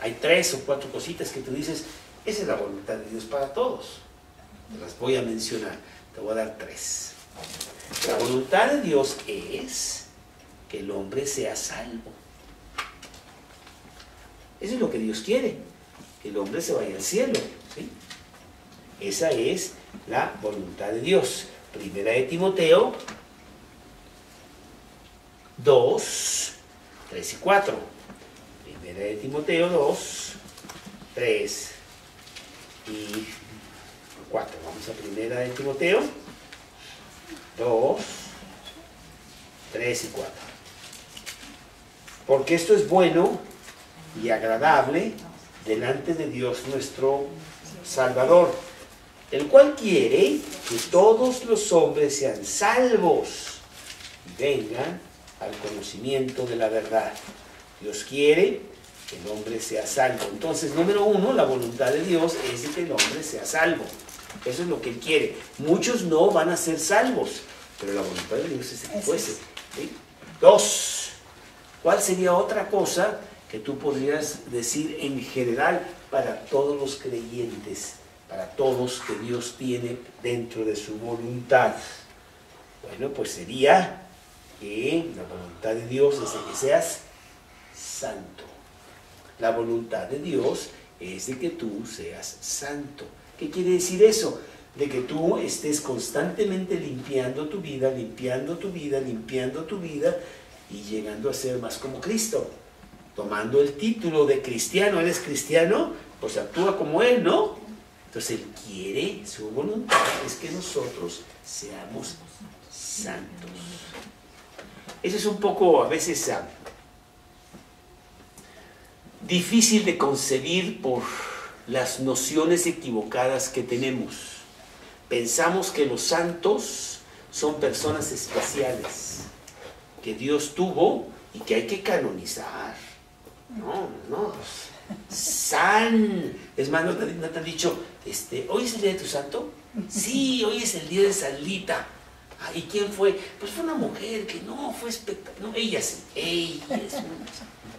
Hay 3 o 4 cositas que tú dices, Esa es la voluntad de Dios para todos. Te las voy a mencionar. Te voy a dar 3. La voluntad de Dios es que el hombre sea salvo. Eso es lo que Dios quiere, que el hombre se vaya al cielo, ¿sí? Esa es la voluntad de Dios. Primera de Timoteo 2, 3 y 4. Primera de Timoteo 2, 3 y 4. Vamos a Primera de Timoteo 2, 3 y 4. Porque esto es bueno y agradable delante de Dios nuestro Salvador, el cual quiere que todos los hombres sean salvos y vengan al conocimiento de la verdad. Dios quiere que el hombre sea salvo. Entonces, número 1, la voluntad de Dios es de que el hombre sea salvo. Eso es lo que Él quiere. Muchos no van a ser salvos, pero la voluntad de Dios es que fuese. ¿Sí? 2, ¿cuál sería otra cosa que tú podrías decir en general para todos los creyentes, para todos que Dios tiene dentro de su voluntad? Bueno, pues sería que la voluntad de Dios es de que seas santo. La voluntad de Dios es de que tú seas santo. ¿Qué quiere decir eso? De que tú estés constantemente limpiando tu vida, limpiando tu vida, limpiando tu vida y llegando a ser más como Cristo. Tomando el título de cristiano, ¿eres cristiano? Pues actúa como Él, ¿no? Entonces Él quiere, su voluntad es que nosotros seamos santos. Eso es un poco, a veces, difícil de concebir por las nociones equivocadas que tenemos. Pensamos que los santos son personas especiales, que Dios tuvo y que hay que canonizar. No, pues, es más, ¿no te han dicho, hoy es el día de tu santo? Sí, hoy es el día de Salita. ¿Y quién fue? Pues fue una mujer que no, fue espectacular. No, ella sí,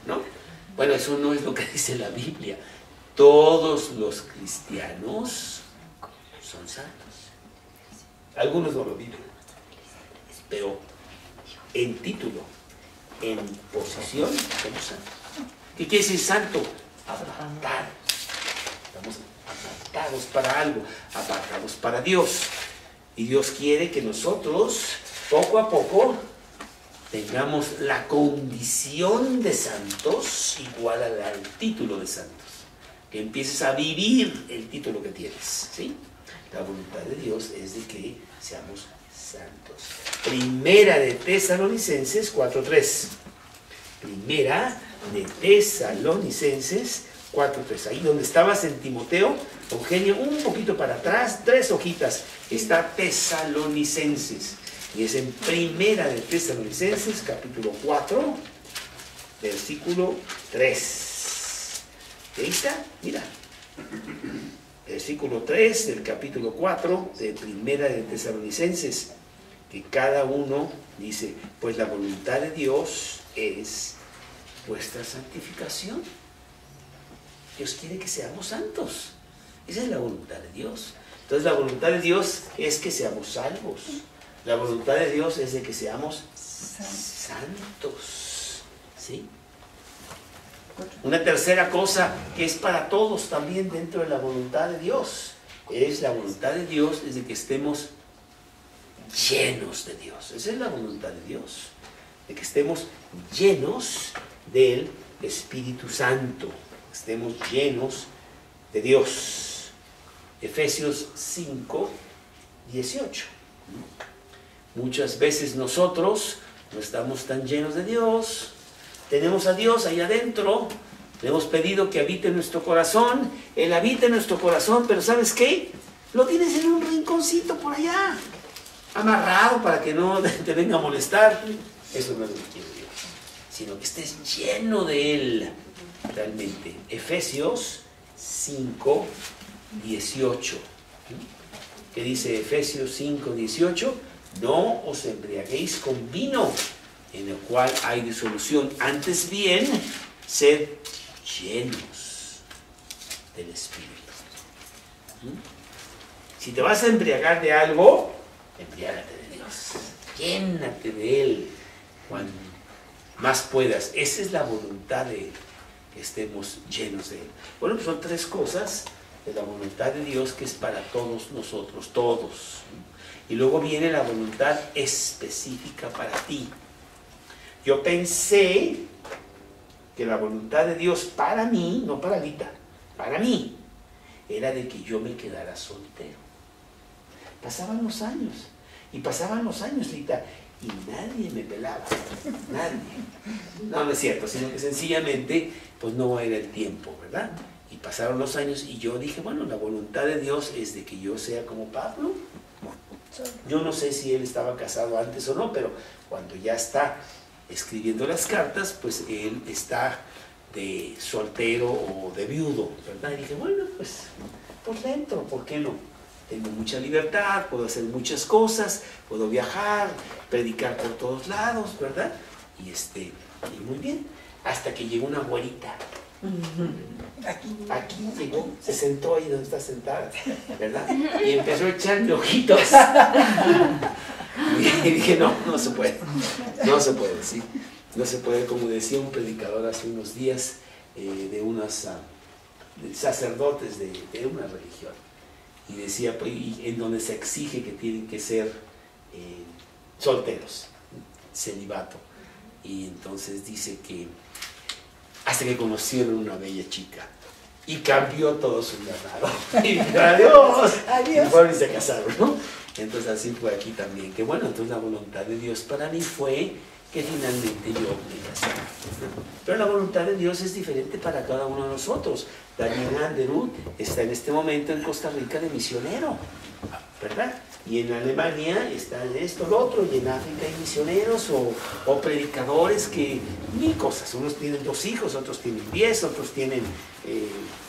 ¿no? Bueno, eso no es lo que dice la Biblia. Todos los cristianos son santos. Algunos no lo viven, pero en título, en posición, somos santos. ¿Qué quiere decir santo? Apartados. Estamos apartados para algo, apartados para Dios. Y Dios quiere que nosotros, poco a poco, tengamos la condición de santos igual al título de santos. Que empieces a vivir el título que tienes, ¿sí? La voluntad de Dios es de que seamos santos. Primera de Tesalonicenses 4:3. Primera de Tesalonicenses 4:3. Ahí donde estabas en Timoteo, Eugenio, un poquito para atrás, 3 hojitas, está Tesalonicenses. Y es en Primera de Tesalonicenses, capítulo 4, versículo 3. Ahí está, mira. Versículo 3 del capítulo 4 de Primera de Tesalonicenses. Que cada uno dice, pues la voluntad de Dios es vuestra santificación. Dios quiere que seamos santos. Esa es la voluntad de Dios. Entonces la voluntad de Dios es que seamos salvos. La voluntad de Dios es de que seamos santos. ¿Sí? Una tercera cosa que es para todos también dentro de la voluntad de Dios. Es la voluntad de Dios es de que estemos llenos de Dios. Esa es la voluntad de Dios. De que estemos llenos del Espíritu Santo. Estemos llenos de Dios. Efesios 5, 18. Muchas veces nosotros no estamos tan llenos de Dios. Tenemos a Dios ahí adentro. Le hemos pedido que habite en nuestro corazón. Él habita en nuestro corazón, pero ¿sabes qué? Lo tienes en un rinconcito por allá, amarrado para que no te venga a molestar. Eso no es lo que quiere Dios, sino que estés lleno de Él realmente. Efesios 5, 18. ¿Qué dice Efesios 5, 18? No os embriaguéis con vino, en el cual hay disolución. Antes bien, sed llenos del Espíritu. Si te vas a embriagar de algo, embriágate de Dios. Llénate de Él cuando más puedas. Esa es la voluntad de Él, que estemos llenos de Él. Bueno, pues son tres cosas de la voluntad de Dios que es para todos nosotros, todos. Y luego viene la voluntad específica para ti. Yo pensé que la voluntad de Dios para mí, no para Lita, para mí, era de que yo me quedara soltero. Pasaban los años, y pasaban los años, Lita, y nadie me pelaba, nadie. No, no es cierto, sino que sencillamente, pues no era el tiempo, ¿verdad? Y pasaron los años y yo dije, bueno, la voluntad de Dios es de que yo sea como Pablo. Yo no sé si él estaba casado antes o no, pero cuando ya está escribiendo las cartas, pues él está de soltero o de viudo, ¿verdad? Y dije, bueno, pues dentro, ¿por qué no? Tengo mucha libertad, puedo hacer muchas cosas, puedo viajar, predicar por todos lados, ¿verdad? Y muy bien, hasta que llegó una abuelita. Aquí llegó, se sentó ahí donde está sentada, ¿verdad? Y empezó a echarme ojitos. Y dije, no se puede, ¿sí? No se puede, como decía un predicador hace unos días, de unos sacerdotes de una religión. Y decía, pues, en donde se exige que tienen que ser solteros, celibato. Y entonces dice que hasta que conocieron una bella chica y cambió todo su narrado. Y dijo, adiós. Y fueron y se casaron, ¿no? Entonces así fue aquí también. Que bueno, entonces la voluntad de Dios para mí fue que finalmente yo me casara. Pero la voluntad de Dios es diferente para cada uno de nosotros. Daniel Anderud está en este momento en Costa Rica de misionero, ¿verdad? Y en Alemania está en esto, lo otro, y en África hay misioneros o predicadores que, mil cosas. Unos tienen 2 hijos, otros tienen 10, otros tienen,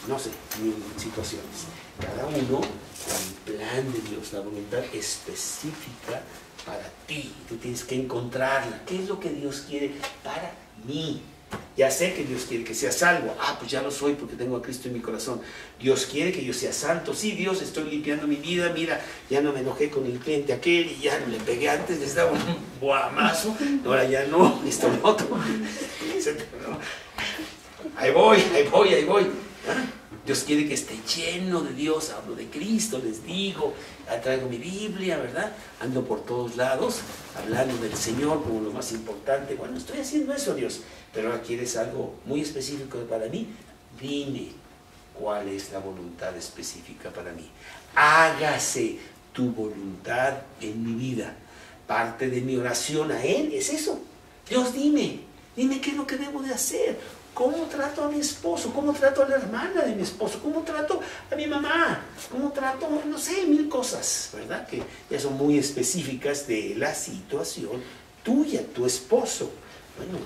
no sé, mil situaciones. Cada uno, el plan de Dios, la voluntad específica para ti. Tú tienes que encontrarla. ¿Qué es lo que Dios quiere para mí? Ya sé que Dios quiere que sea salvo. Pues ya lo soy porque tengo a Cristo en mi corazón. Dios quiere que yo sea santo. Sí, Dios, estoy limpiando mi vida. Mira, ya no me enojé con el cliente aquel y ya no le pegué antes, les daba un guamazo. Ahora ya no, esto lo otro. Ahí voy. Dios quiere que esté lleno de Dios. Hablo de Cristo, les digo, traigo mi Biblia, ¿verdad? Ando por todos lados, hablando del Señor como lo más importante. Bueno, estoy haciendo eso, Dios. Pero ahora quieres algo muy específico para mí. Dime cuál es la voluntad específica para mí. Hágase tu voluntad en mi vida. Parte de mi oración a Él es eso. Dios, dime qué es lo que debo de hacer. ¿Cómo trato a mi esposo? ¿Cómo trato a la hermana de mi esposo? ¿Cómo trato a mi mamá? ¿Cómo trato, no sé, mil cosas, ¿verdad? Que ya son muy específicas de la situación tuya, tu esposo. Bueno,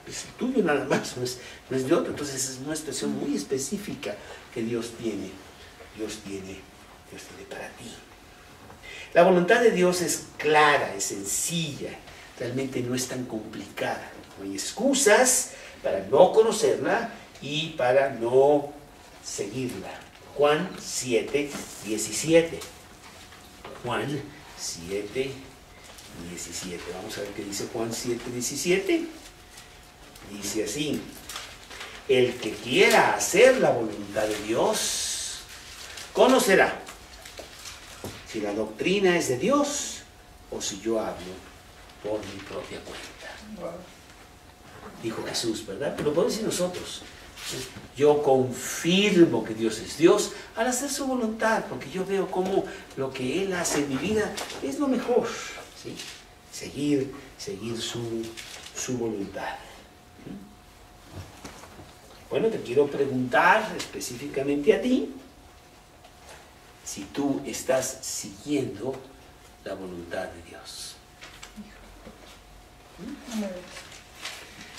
es tuyo nada más, no es de otro. Entonces es una situación muy específica que Dios tiene para ti. La voluntad de Dios es clara, es sencilla, realmente no es tan complicada. No hay excusas para no conocerla y para no seguirla. Juan 7:17. Juan 7:17. Vamos a ver qué dice Juan 7:17. Dice así: el que quiera hacer la voluntad de Dios conocerá si la doctrina es de Dios o si yo hablo por mi propia cuenta. Dijo Jesús, ¿verdad? Pero lo podemos decir nosotros. Yo confirmo que Dios es Dios al hacer su voluntad, porque yo veo cómo lo que Él hace en mi vida es lo mejor, ¿sí? Seguir su voluntad. Bueno, te quiero preguntar específicamente a ti si tú estás siguiendo la voluntad de Dios.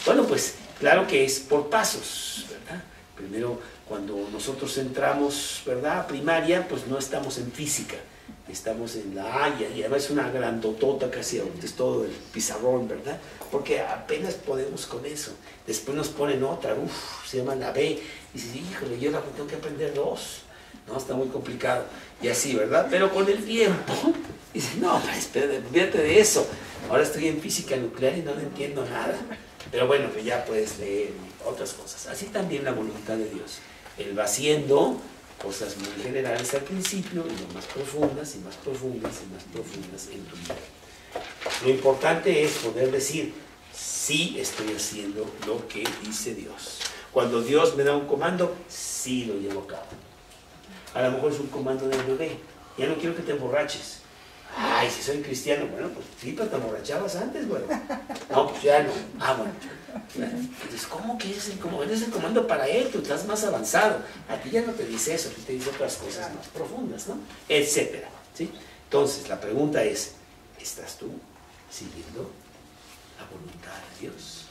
Bueno, pues claro que es por pasos, ¿verdad? Primero, cuando nosotros entramos, ¿verdad?, a primaria, pues no estamos en física, estamos en la A, y además es una grandotota casi, es todo el pizarrón, ¿verdad? Porque apenas podemos con eso. Después nos ponen otra, se llama la B, y dices, híjole, yo la tengo que aprender 2. No, está muy complicado. Y así, ¿verdad? Pero con el tiempo, dice, no, espérate, olvídate de eso. Ahora estoy en física nuclear y no le entiendo nada. Pero bueno, pues ya puedes leer otras cosas. Así también la voluntad de Dios. Él va haciendo cosas muy generales al principio y no más profundas y más profundas y más profundas en tu vida. Lo importante es poder decir, sí estoy haciendo lo que dice Dios. Cuando Dios me da un comando, sí lo llevo a cabo. A lo mejor es un comando del bebé. Ya no quiero que te emborraches. Ay, si soy cristiano, bueno, pues sí, pero te emborrachabas antes, bueno. No, pues ya no. Ah, bueno. Entonces, ¿cómo que es el comando? Es el comando para él, tú estás más avanzado. A ti ya no te dice eso, a ti te dice otras cosas más profundas, ¿no? Etcétera, ¿sí? Entonces, la pregunta es, ¿estás tú siguiendo la voluntad de Dios?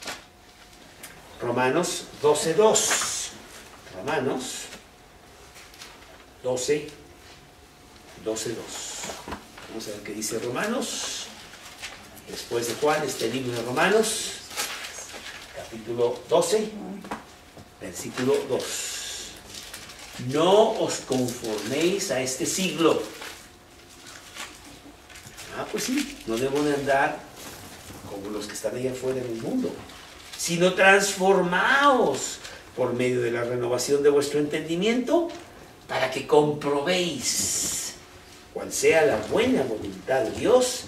Romanos 12:2. Romanos 12:2. Vamos a ver qué dice Romanos. Después de Juan, este libro de Romanos, capítulo 12, versículo 2. No os conforméis a este siglo. Ah, pues sí, no debo de andar como los que están allá afuera en el mundo, sino transformaos por medio de la renovación de vuestro entendimiento, para que comprobéis cuál sea la buena voluntad de Dios,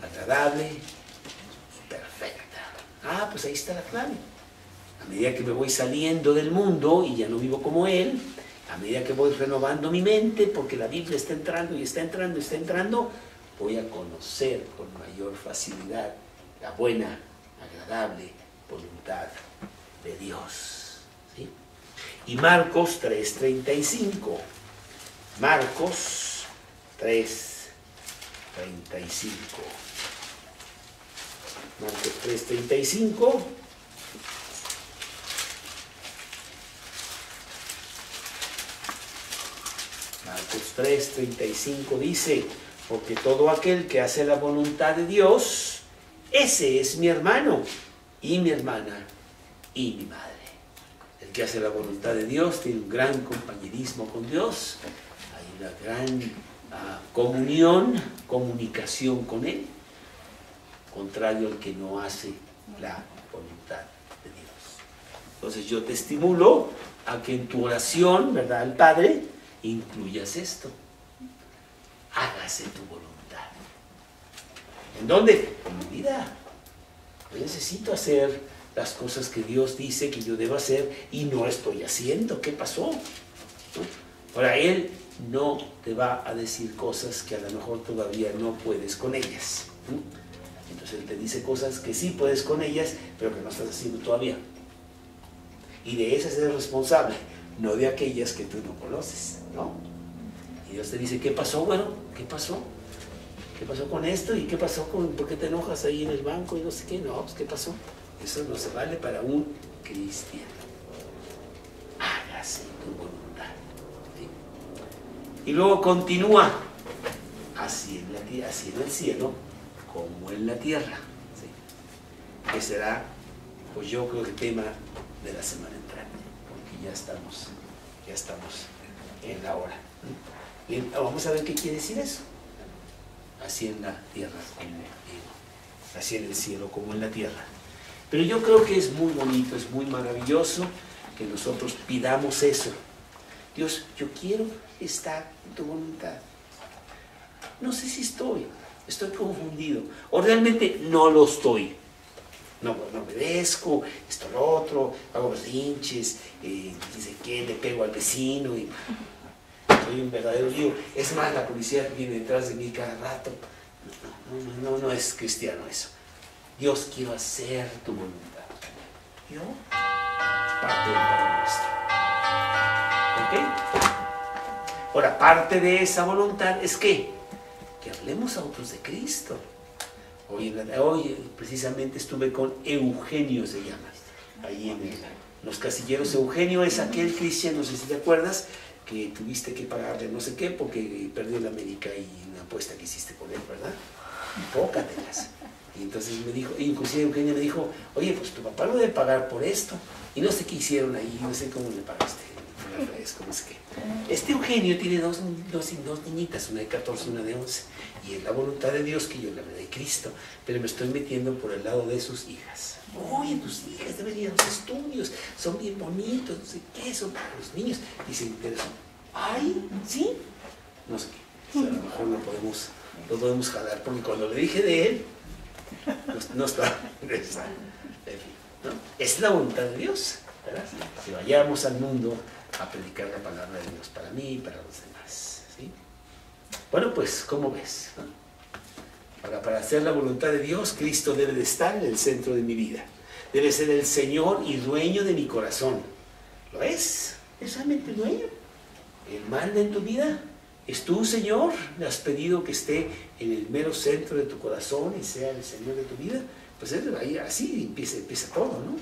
agradable y perfecta. Ah, pues ahí está la clave. A medida que me voy saliendo del mundo y ya no vivo como Él, a medida que voy renovando mi mente, porque la Biblia está entrando y está entrando y está entrando, voy a conocer con mayor facilidad la buena, agradable voluntad de Dios. ¿Sí? Y Marcos 3:35. Marcos 3:35. Marcos 3:35. Marcos 3:35 dice, porque todo aquel que hace la voluntad de Dios, ese es mi hermano y mi hermana y mi madre. El que hace la voluntad de Dios tiene un gran compañerismo con Dios, hay una gran comunicación con Él, contrario al que no hace la voluntad de Dios. Entonces yo te estimulo a que en tu oración, ¿verdad?, al Padre, incluyas esto. Hágase tu voluntad. ¿En dónde? En mi vida. Yo necesito hacer las cosas que Dios dice que yo debo hacer y no estoy haciendo. ¿Qué pasó? ¿No? Ahora, Él no te va a decir cosas que a lo mejor todavía no puedes con ellas. Entonces Él te dice cosas que sí puedes con ellas, pero que no estás haciendo todavía. Y de esas eres responsable, no de aquellas que tú no conoces, ¿no? Y Dios te dice, ¿qué pasó, bueno? ¿Qué pasó? ¿Qué pasó con esto? ¿Y qué pasó con por qué te enojas ahí en el banco y no sé qué? No, pues ¿qué pasó? Eso no se vale para un cristiano. Hágase tu voluntad. ¿Sí? Y luego continúa, así en el cielo como en la tierra. ¿Sí? Que será, pues yo creo que tema de la semana entrante, porque ya estamos en la hora. Bien, vamos a ver qué quiere decir eso. Así en la tierra como así en el cielo como en la tierra. Pero yo creo que es muy bonito, es muy maravilloso que nosotros pidamos eso. Dios, yo quiero estar en tu voluntad. No sé si estoy confundido, o realmente no lo estoy. No obedezco, esto, lo otro, hago berrinches, dice que le pego al vecino y soy un verdadero lío. Es más, la policía viene detrás de mí cada rato. No es cristiano eso. Dios, quiero hacer tu voluntad. Yo, parte del Padre nuestro. ¿Ok? Ahora, parte de esa voluntad es que hablemos a otros de Cristo. Hoy precisamente estuve con Eugenio, se llama, ahí en los Casilleros. Eugenio es aquel cristiano, no sé si te acuerdas, que tuviste que pagarle no sé qué porque perdió la América y una apuesta que hiciste con él, ¿verdad? Pócatelas. Y entonces me dijo, inclusive Eugenio me dijo, oye, pues tu papá lo debe pagar por esto. Y no sé qué hicieron ahí, no sé cómo le pagaste. me ofrezco, no sé qué. Este Eugenio tiene dos niñitas, una de 14 y una de 11. Y es la voluntad de Dios que yo la dé Cristo, pero me estoy metiendo por el lado de sus hijas. Oye, tus hijas deben ir a los estudios, son bien bonitos, no sé qué, son para los niños. Y se interesan. Ay, ¿sí? No sé qué. O sea, a lo mejor lo podemos jalar, porque cuando le dije de él, no estaba interesado. En fin, ¿no? Es la voluntad de Dios, ¿verdad? Que vayamos al mundo a predicar la palabra de Dios para mí y para los demás, ¿sí? Bueno, pues, ¿cómo ves? ¿No? Ahora, para hacer la voluntad de Dios, Cristo debe de estar en el centro de mi vida. Debe ser el Señor y dueño de mi corazón. ¿Lo es? ¿Es realmente el dueño? ¿Él manda en tu vida? ¿Es tú, Señor? ¿Le has pedido que esté en el mero centro de tu corazón y sea el Señor de tu vida? Pues Él va a ir así, empieza todo, ¿no?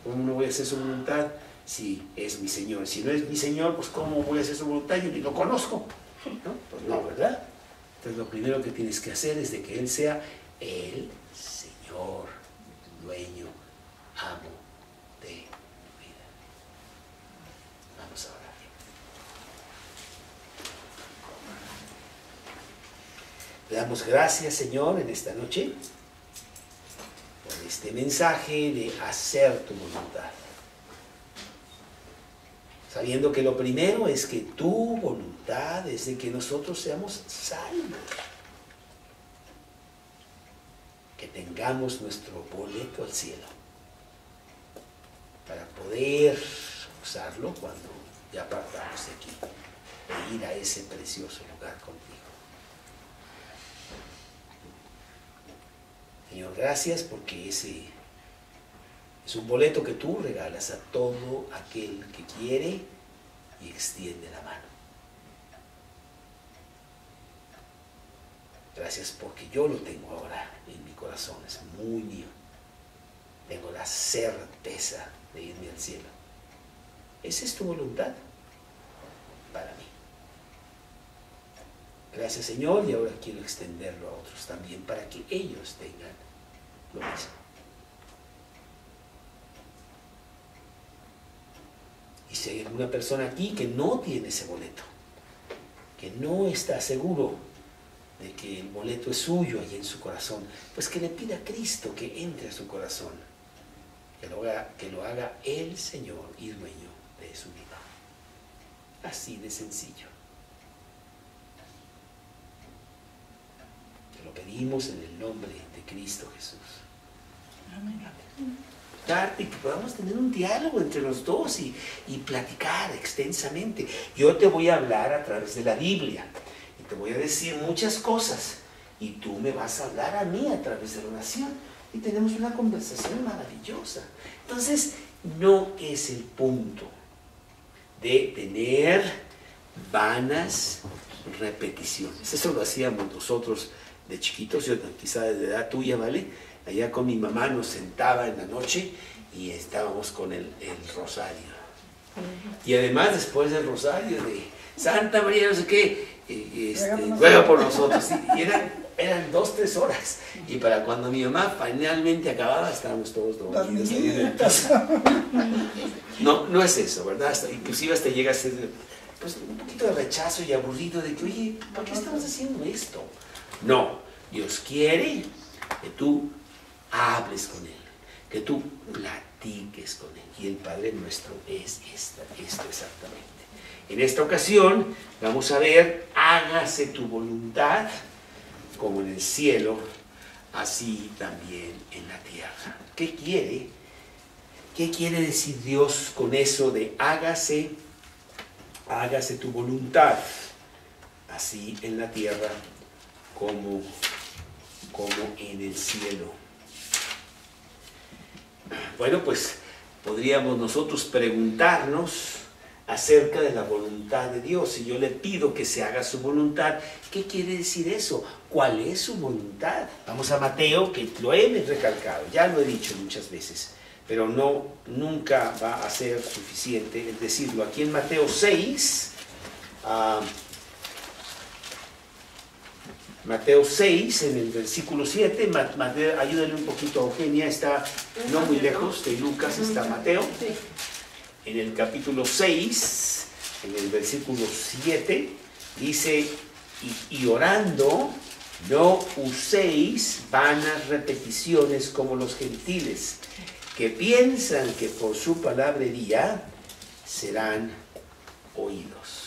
¿Cómo no voy a hacer su voluntad si es mi Señor? Si no es mi Señor, pues ¿cómo voy a hacer su voluntad? Yo ni lo conozco, ¿no? Pues no, ¿verdad? Entonces lo primero que tienes que hacer es de que Él sea el Señor, dueño, amo de tu vida. Vamos a orar. Le damos gracias, Señor, en esta noche por este mensaje de hacer tu voluntad. Sabiendo que lo primero es que tu voluntad es de que nosotros seamos salvos. Que tengamos nuestro boleto al cielo. Para poder usarlo cuando ya partamos de aquí. E ir a ese precioso lugar contigo. Señor, gracias porque ese es un boleto que tú regalas a todo aquel que quiere y extiende la mano. Gracias porque yo lo tengo ahora en mi corazón, es muy mío. Tengo la certeza de irme al cielo. ¿Esa es tu voluntad? Para mí. Gracias, Señor, y ahora quiero extenderlo a otros también para que ellos tengan lo mismo. Y si hay alguna persona aquí que no tiene ese boleto, que no está seguro de que el boleto es suyo allí en su corazón, pues que le pida a Cristo que entre a su corazón, que lo haga el Señor y dueño de su vida. Así de sencillo. Te lo pedimos en el nombre de Cristo Jesús. Amén. Y que podamos tener un diálogo entre los dos y platicar extensamente. Yo te voy a hablar a través de la Biblia y te voy a decir muchas cosas y tú me vas a hablar a mí a través de la oración y tenemos una conversación maravillosa. Entonces, no es el punto de tener vanas repeticiones. Eso lo hacíamos nosotros de chiquitos, yo quizá de edad tuya, ¿vale? Allá con mi mamá nos sentaba en la noche y estábamos con el rosario. Y además después del rosario de Santa María no sé qué, ruega por nosotros. Y eran 2-3 horas. Y para cuando mi mamá finalmente acababa, estábamos todos dormidos ahí en el piso. No es eso, ¿verdad? Inclusive hasta llega a ser pues, un poquito de rechazo y aburrido de que, oye, ¿por qué estamos haciendo esto? No, Dios quiere que tú hables con Él, que tú platiques con Él. Y el Padre nuestro es esto exactamente. En esta ocasión vamos a ver, hágase tu voluntad como en el cielo, así también en la tierra. ¿Qué quiere? ¿Qué quiere decir Dios con eso de hágase tu voluntad, así en la tierra como en el cielo? Bueno, pues podríamos nosotros preguntarnos acerca de la voluntad de Dios. Si yo le pido que se haga su voluntad, ¿qué quiere decir eso? ¿Cuál es su voluntad? Vamos a Mateo, que lo he recalcado, ya lo he dicho muchas veces, pero nunca va a ser suficiente el decirlo. Aquí en Mateo 6, Mateo 6, en el versículo 7, ayúdale un poquito a Eugenia, está no muy lejos de Lucas, está Mateo. En el capítulo 6, en el versículo 7, dice, y orando, no uséis vanas repeticiones como los gentiles, que piensan que por su palabrería serán oídos.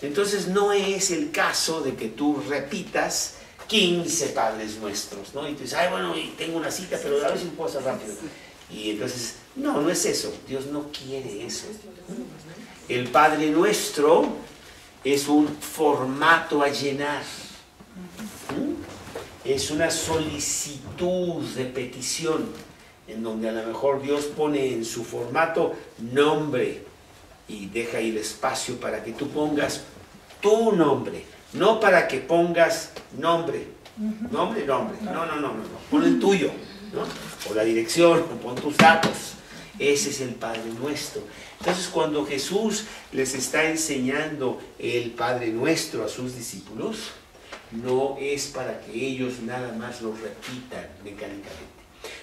Entonces no es el caso de que tú repitas 15 Padres Nuestros, ¿no? Y tú dices, ay, bueno, y tengo una cita, pero a ver si puedo hacer rápido. Y entonces, no es eso. Dios no quiere eso. El Padre Nuestro es un formato a llenar. Es una solicitud de petición, en donde a lo mejor Dios pone en su formato nombre y deja ahí el espacio para que tú pongas tu nombre, no para que pongas nombre. No. Pon el tuyo, ¿no? O la dirección, o pon tus datos. Ese es el Padre Nuestro. Entonces, cuando Jesús les está enseñando el Padre Nuestro a sus discípulos, no es para que ellos nada más lo repitan mecánicamente,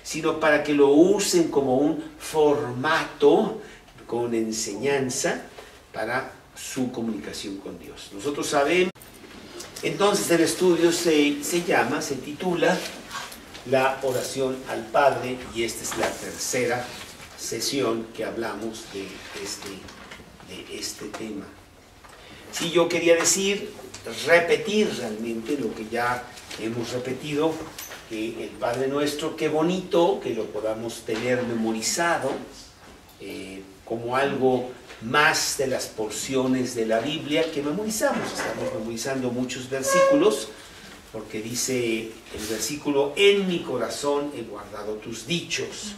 sino para que lo usen como un formato con enseñanza para su comunicación con Dios. Nosotros sabemos, entonces el estudio se titula La oración al Padre, y esta es la tercera sesión que hablamos de este tema. Sí, yo quería repetir realmente lo que ya hemos repetido, que el Padre Nuestro, qué bonito que lo podamos tener memorizado como algo más de las porciones de la Biblia que memorizamos. Estamos memorizando muchos versículos, porque dice el versículo, en mi corazón he guardado tus dichos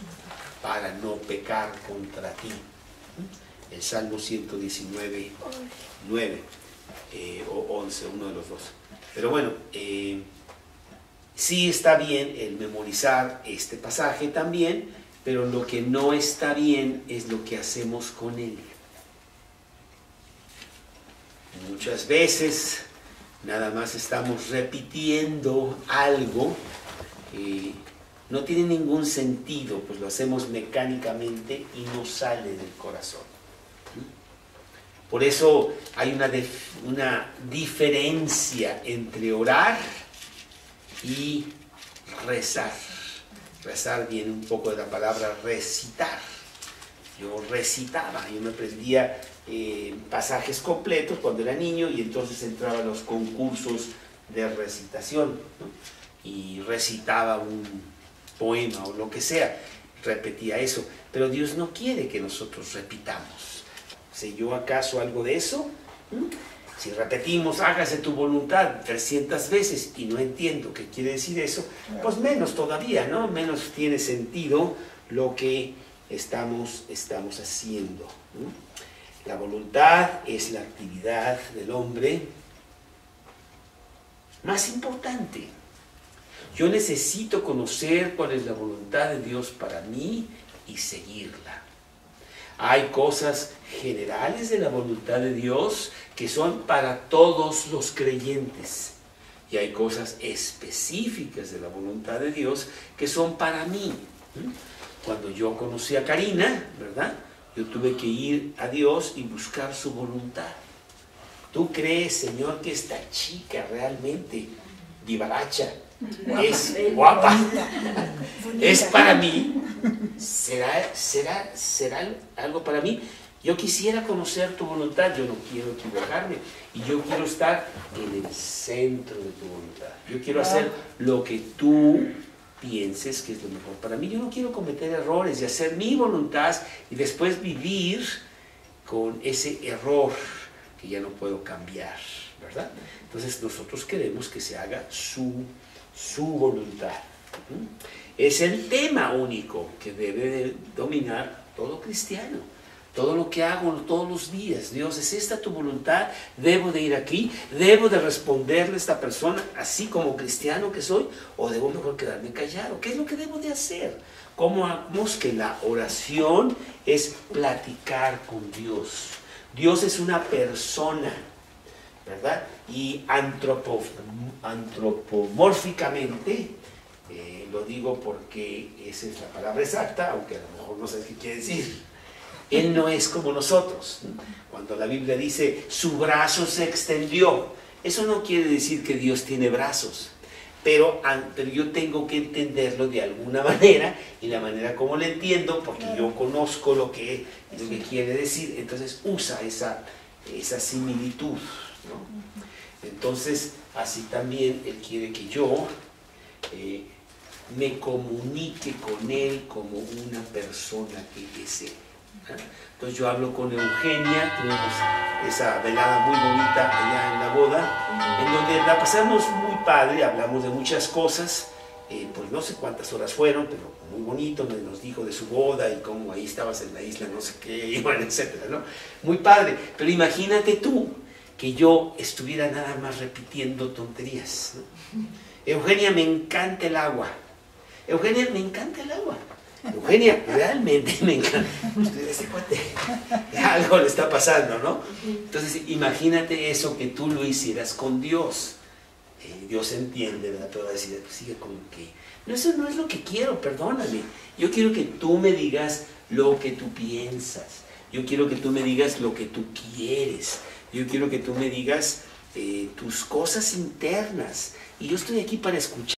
para no pecar contra ti. El Salmo 119, 9 o 11, uno de los dos. Pero bueno, sí está bien el memorizar este pasaje también, pero lo que no está bien es lo que hacemos con él. Muchas veces nada más estamos repitiendo algo que no tiene ningún sentido, pues lo hacemos mecánicamente y no sale del corazón. Por eso hay una diferencia entre orar y rezar. Rezar viene un poco de la palabra recitar. Yo recitaba, yo me aprendía pasajes completos cuando era niño, y entonces entraba a los concursos de recitación, ¿no? Y recitaba un poema o lo que sea, repetía eso. Pero Dios no quiere que nosotros repitamos. ¿Sé yo acaso algo de eso? Si repetimos, hágase tu voluntad 300 veces y no entiendo qué quiere decir eso, pues menos todavía, ¿no? Menos tiene sentido lo que estamos haciendo, ¿no? La voluntad es la actividad del hombre más importante. Yo necesito conocer cuál es la voluntad de Dios para mí y seguirla. Hay cosas generales de la voluntad de Dios que son para todos los creyentes. Y hay cosas específicas de la voluntad de Dios que son para mí. Cuando yo conocí a Karina, ¿verdad? Yo tuve que ir a Dios y buscar su voluntad. ¿Tú crees, Señor, que esta chica realmente vivaracha, es guapa, es para mí? ¿Será algo para mí? Yo quisiera conocer tu voluntad, yo no quiero equivocarme, y yo quiero estar en el centro de tu voluntad. Yo quiero hacer lo que tú pienses que es lo mejor para mí. Yo no quiero cometer errores y hacer mi voluntad y después vivir con ese error que ya no puedo cambiar, ¿verdad? Entonces nosotros queremos que se haga su voluntad. Es el tema único que debe de dominar todo cristiano. Todo lo que hago todos los días, Dios, ¿es esta tu voluntad? ¿Debo de ir aquí? ¿Debo de responderle a esta persona así como cristiano que soy? ¿O debo mejor quedarme callado? ¿Qué es lo que debo de hacer? ¿Cómo vemos que la oración es platicar con Dios? Dios es una persona, ¿verdad? Y antropomórficamente, lo digo porque esa es la palabra exacta, aunque a lo mejor no sé qué quiere decir. Él no es como nosotros. Cuando la Biblia dice, su brazo se extendió, eso no quiere decir que Dios tiene brazos. Pero yo tengo que entenderlo de alguna manera, y la manera como lo entiendo, porque yo conozco lo que quiere decir, entonces usa esa similitud, ¿no? Entonces, así también Él quiere que yo me comunique con Él como una persona que es Él. Entonces yo hablo con Eugenia, tuvimos esa velada muy bonita allá en la boda, en donde la pasamos muy padre, hablamos de muchas cosas, pues no sé cuántas horas fueron, pero muy bonito, nos dijo de su boda y cómo ahí estabas en la isla, no sé qué, y bueno, etcétera, ¿no? Muy padre, pero imagínate tú que yo estuviera nada más repitiendo tonterías, ¿no? Eugenia, me encanta el agua. Eugenia, me encanta el agua. Eugenia, realmente me encanta. Ese cuate, algo le está pasando, ¿no? Entonces, imagínate eso, que tú lo hicieras con Dios. Dios entiende, ¿verdad? Pero va a decir, pues sigue como que, no, eso no es lo que quiero, perdóname. Yo quiero que tú me digas lo que tú piensas. Yo quiero que tú me digas lo que tú quieres. Yo quiero que tú me digas tus cosas internas. Y yo estoy aquí para escuchar.